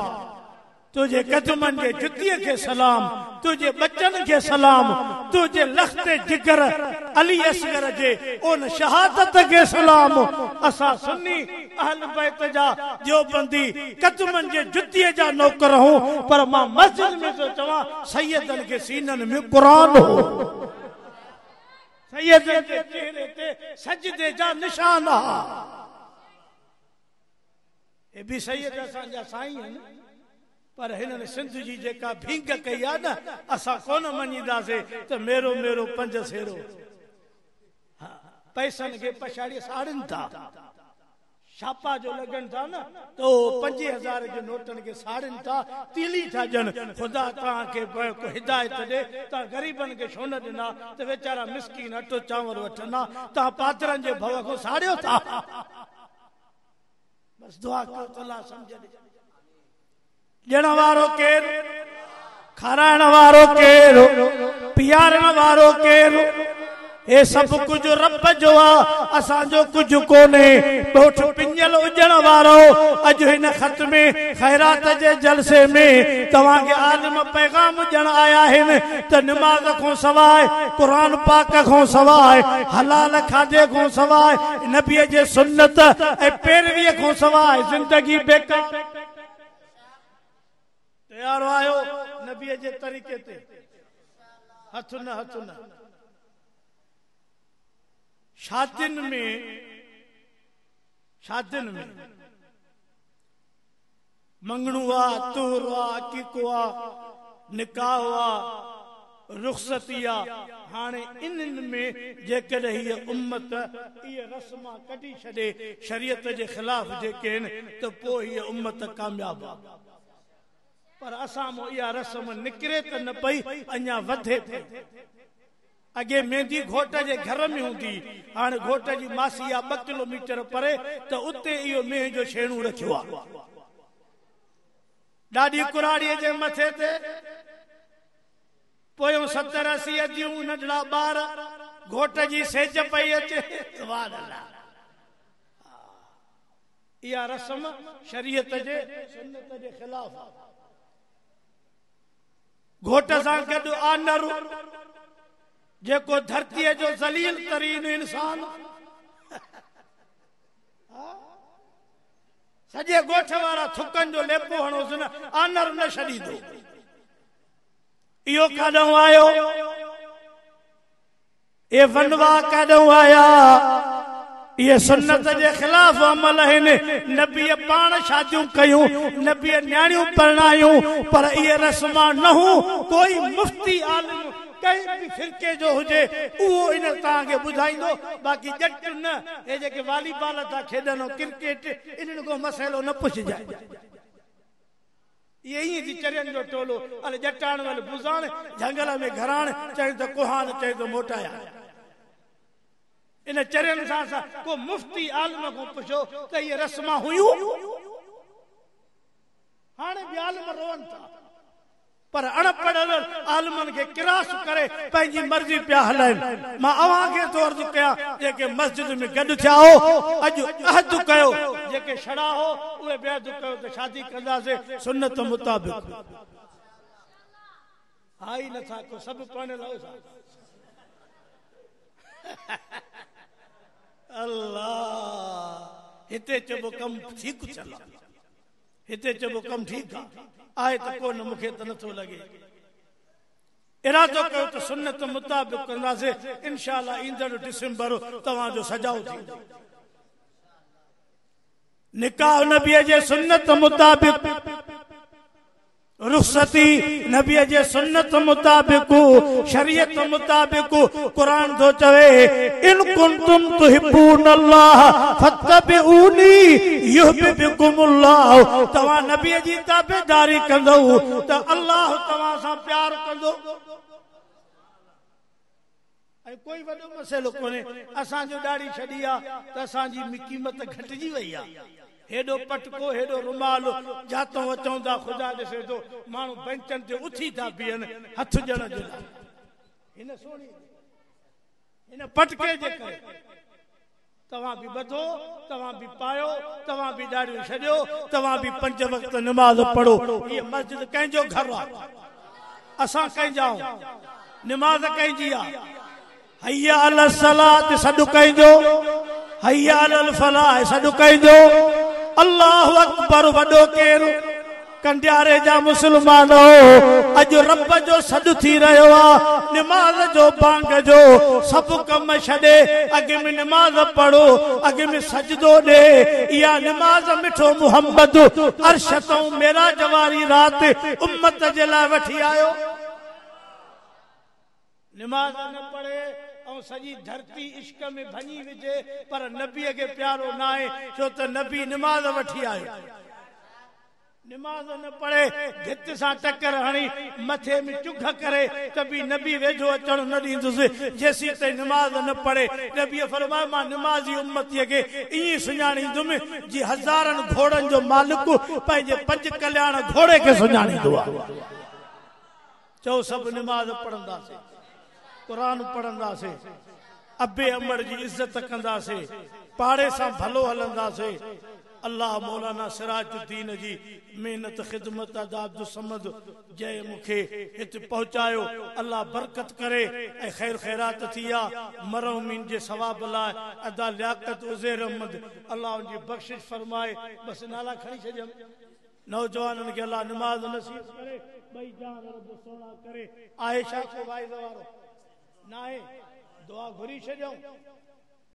तुझे कदमन के जुतिये के सलाम तुझे बच्चन के सलाम तुझे लख्ते जिगर अली असगर जे उन शहादत के सलाम असा सुन्नी अहल बैत जा जो बंदी कदमन जे जुतिये जा नौकर हूं पर मां मस्जिद में तो चवा सैयदन के सीनन में कुरान हो सैयदन के चेहरे ते सजदे जा निशान हा ए भी सैयद असा जा साईं है पर हिन सिंध जी जेका भींग कई आहे न असां कोन मञीदासीं त मेरो मेरो पंज सेरो पैसनि खे पछाड़ी साड़नि था छापा जो लगन था न तो 5000 जे नोटनि खे साड़नि था तीली था ॼण ख़ुदा तव्हांखे हिदायत ॾे तव्हां ग़रीबनि खे छो न ॾिना त वीचारा मिसकीन अटो चांवर वठंदा तव्हां पात्रनि जे भव खां साड़ियो था बस दुआ कयो त अल्लाह सम्झ ॾे ॼण वारो केर खाराइण वारो केर पियारण वारो केर हे सब कुछ रब जो आ असांजो कुछ कोने टोठ पिंजल उजण वारो अज हिन खत में खैरात जे जलसे में तवां के आलिम पैगाम ॾियण आया आहिनि त नमाज खां सवाइ कुरान पाक खां सवाइ हलाल खाधे खां सवाइ नबीअ जे सुन्नत ऐं पैरवीअ खां सवाइ जिंदगी बेकार तैयार आयो नबीअ जे तरीक़े ते हथ न शादियुनि में मंगणू आ तूर आ अकीको आ निकाह आ रुखसती आ हाणे इन्हनि में जेकॾहिं हीअ उम्मत इहे रस्मां कढी छॾे शरीयत जे ख़िलाफ़ जेके आहिनि त पोइ हीअ उम्मत कामयाब आहे पर असां मां इहा रस्म निकिरे त न पई अञा वधे थी अगे मेहंदी घोट जे घर में हूंदी हाणे घोट जी मासी आहे 2 किलोमीटर परे त उते इहो मेह जो छेणो रखियो आहे ॾाढी कुराड़ीअ जे मथे ते पोयों 70-80 अदियूं नंढड़ा ॿार घोट जी सेज पई अचे सुभान अल्लाह इहा रस्म शरीयत जे सुन्नत जे खिलाफ घोट सां गॾु आनर जेको धरतीअ जो ज़लील तरीन इंसान सॼे ॻोठ वारा थुकनि जो लेपो हणोसि न आनर न छॾींदो इहो काॾों आयो ए वनवा काॾों आया ये सुन्नत जे खिलाफ अमल आहिनि नबीअ पाण शादियूं कयूं नबीअ न्याणियूं परणायूं पर इहे रस्मां न हूं कोई मुफ्ती आलिम कहीं भी फिरके जो हुजे उहो इन तव्हांखे ॿुधाईंदो बाक़ी जट न हे जेके वॉलीबॉल था खेॾनि क्रिकेट इन्हनि को मसइलो न पुछजाए ये ईअं थी चरियनि जो टोलो अले जटाण वल बुज़ाण झंगल में घराण चई त कुहान चई त मोटाया इन चरियनि सां को मुफ्ती आलिम को पुछो त इहे रस्मां हुयूं हाणे बि आलिम रोअनि था पर अणपढ़ियल आलिमनि खे किरास करे पंहिंजी मर्ज़ी पिया हलाइनि मां अव्हांखे तो अर्ज़ु कयां जेके मस्जिद में गॾु थिया हो अॼु अहद कयो जेके छड़ा हो उहे बेअहद कयो त शादी कंदासीं सुन्नत मुताबिक़ हाई नथा को सभु पढ़ियल हो अल्लाह हिते चइबो कमु ठीक चला हिते चइबो कमु ठीकु आहे त कोन मूंखे त नथो लॻे इरादो कयो त सुन्नत मुताबिक़ कंदासीं इंशाअल्लाह ईंदड़ डिसेंबर तव्हांजो सजाओ थींदो निकाह नबीअ जे सुन्नत मुताबिक़ रुख़सती नबीअ जे सुन्नत मुताबिक़ शरीयत मुताबिक़ क़ुरान थो चवे इन कुंतुम तुहिब्बूनल्लाह फत्तबिऊनी युहिब्बुकुमुल्लाह तव्हां नबीअ जी ताबेदारी कंदो त अल्लाह तव्हां सां प्यार कंदो ऐं कोई वॾो मसइलो कोन्हे असांजो ॾाढ़ी छॾी आहे त असांजी क़ीमत घटिजी वई आहे हेॾो पटको हेॾो रुमाल जातो अचूं था ख़ुदा ॾिसे थो माण्हू बेंचनि ते उथी था बीहनि हथ ॾियण जे लाइ हिन सोणी हिन पटके जे करे तव्हां बि ॿधो तव्हां बि पायो तव्हां बि ॾाढ़ियूं छॾियो तव्हां बि 5 वक़्त निमाज़ पढ़ो इहा मस्जिद कंहिंजो घर आहे असां कंहिंजा आहियूं निमाज़ कंहिंजी आहे हय्या अल सलात सॾु कंहिंजो हय्या अल फलाह सॾु कंहिंजो अल्लाहु अकबर वॾो केरु कंडियारे जा मुस्लमान अॼु रब जो सॾु थी रहियो आहे निमाज़ जो बांग जो सभु कम छॾे अॻे में निमाज़ पढ़ो अॻे में सजदो ॾे इहा निमाज़ मिठो मुहम्मद अर्श तऊं मेराज वारी राति उम्मत जे लाइ वठी आयो निमाज़ न पढ़े ऐं सॼी धरती इश्क में भञी विझे पर नबीअ खे प्यारो न आहे छो त नबी निमाज़ वठी आयो निमाज़ न पढ़े भित सां टकर हणी मथे में चुघ करे त बि नबी वेझो अचण न ॾींदुसि जेसीं ताईं निमाज़ न पढ़े नबीअ फरमायो मां निमाज़ी उम्मतीअ खे ईअं सुञाणींदुमि जी हज़ारनि घोड़नि जो मालिक पंहिंजे 5 कल्याण घोड़े खे सुञाणींदो आहे चओ सभु निमाज़ पढ़ंदासीं कुरान पढ़ंदासीं अबे अमर जी इज्जत कंदासीं पाड़े सां भलो हलंदासीं अल्लाह मौलाना सिराजुद्दीन जी मेहनत ख़िदमत अब्दुल समद जय मूंखे हिते पहुचायो अल्लाह बरकत करे ऐं ख़ैर ख़ैरात थिया मरहुमीन जे सवाब लाइ अदा लियाकत उज़ैर अहमद अल्लाह उनजी बख़्शिश फरमाए बस नाला खणी छॾियमि नौजवाननि खे अल्लाह निमाज़ नसीब करे ॿई जान रब सोना करे आयशा को वाइदो वारो नाहे दुआ घुरी छॾियऊं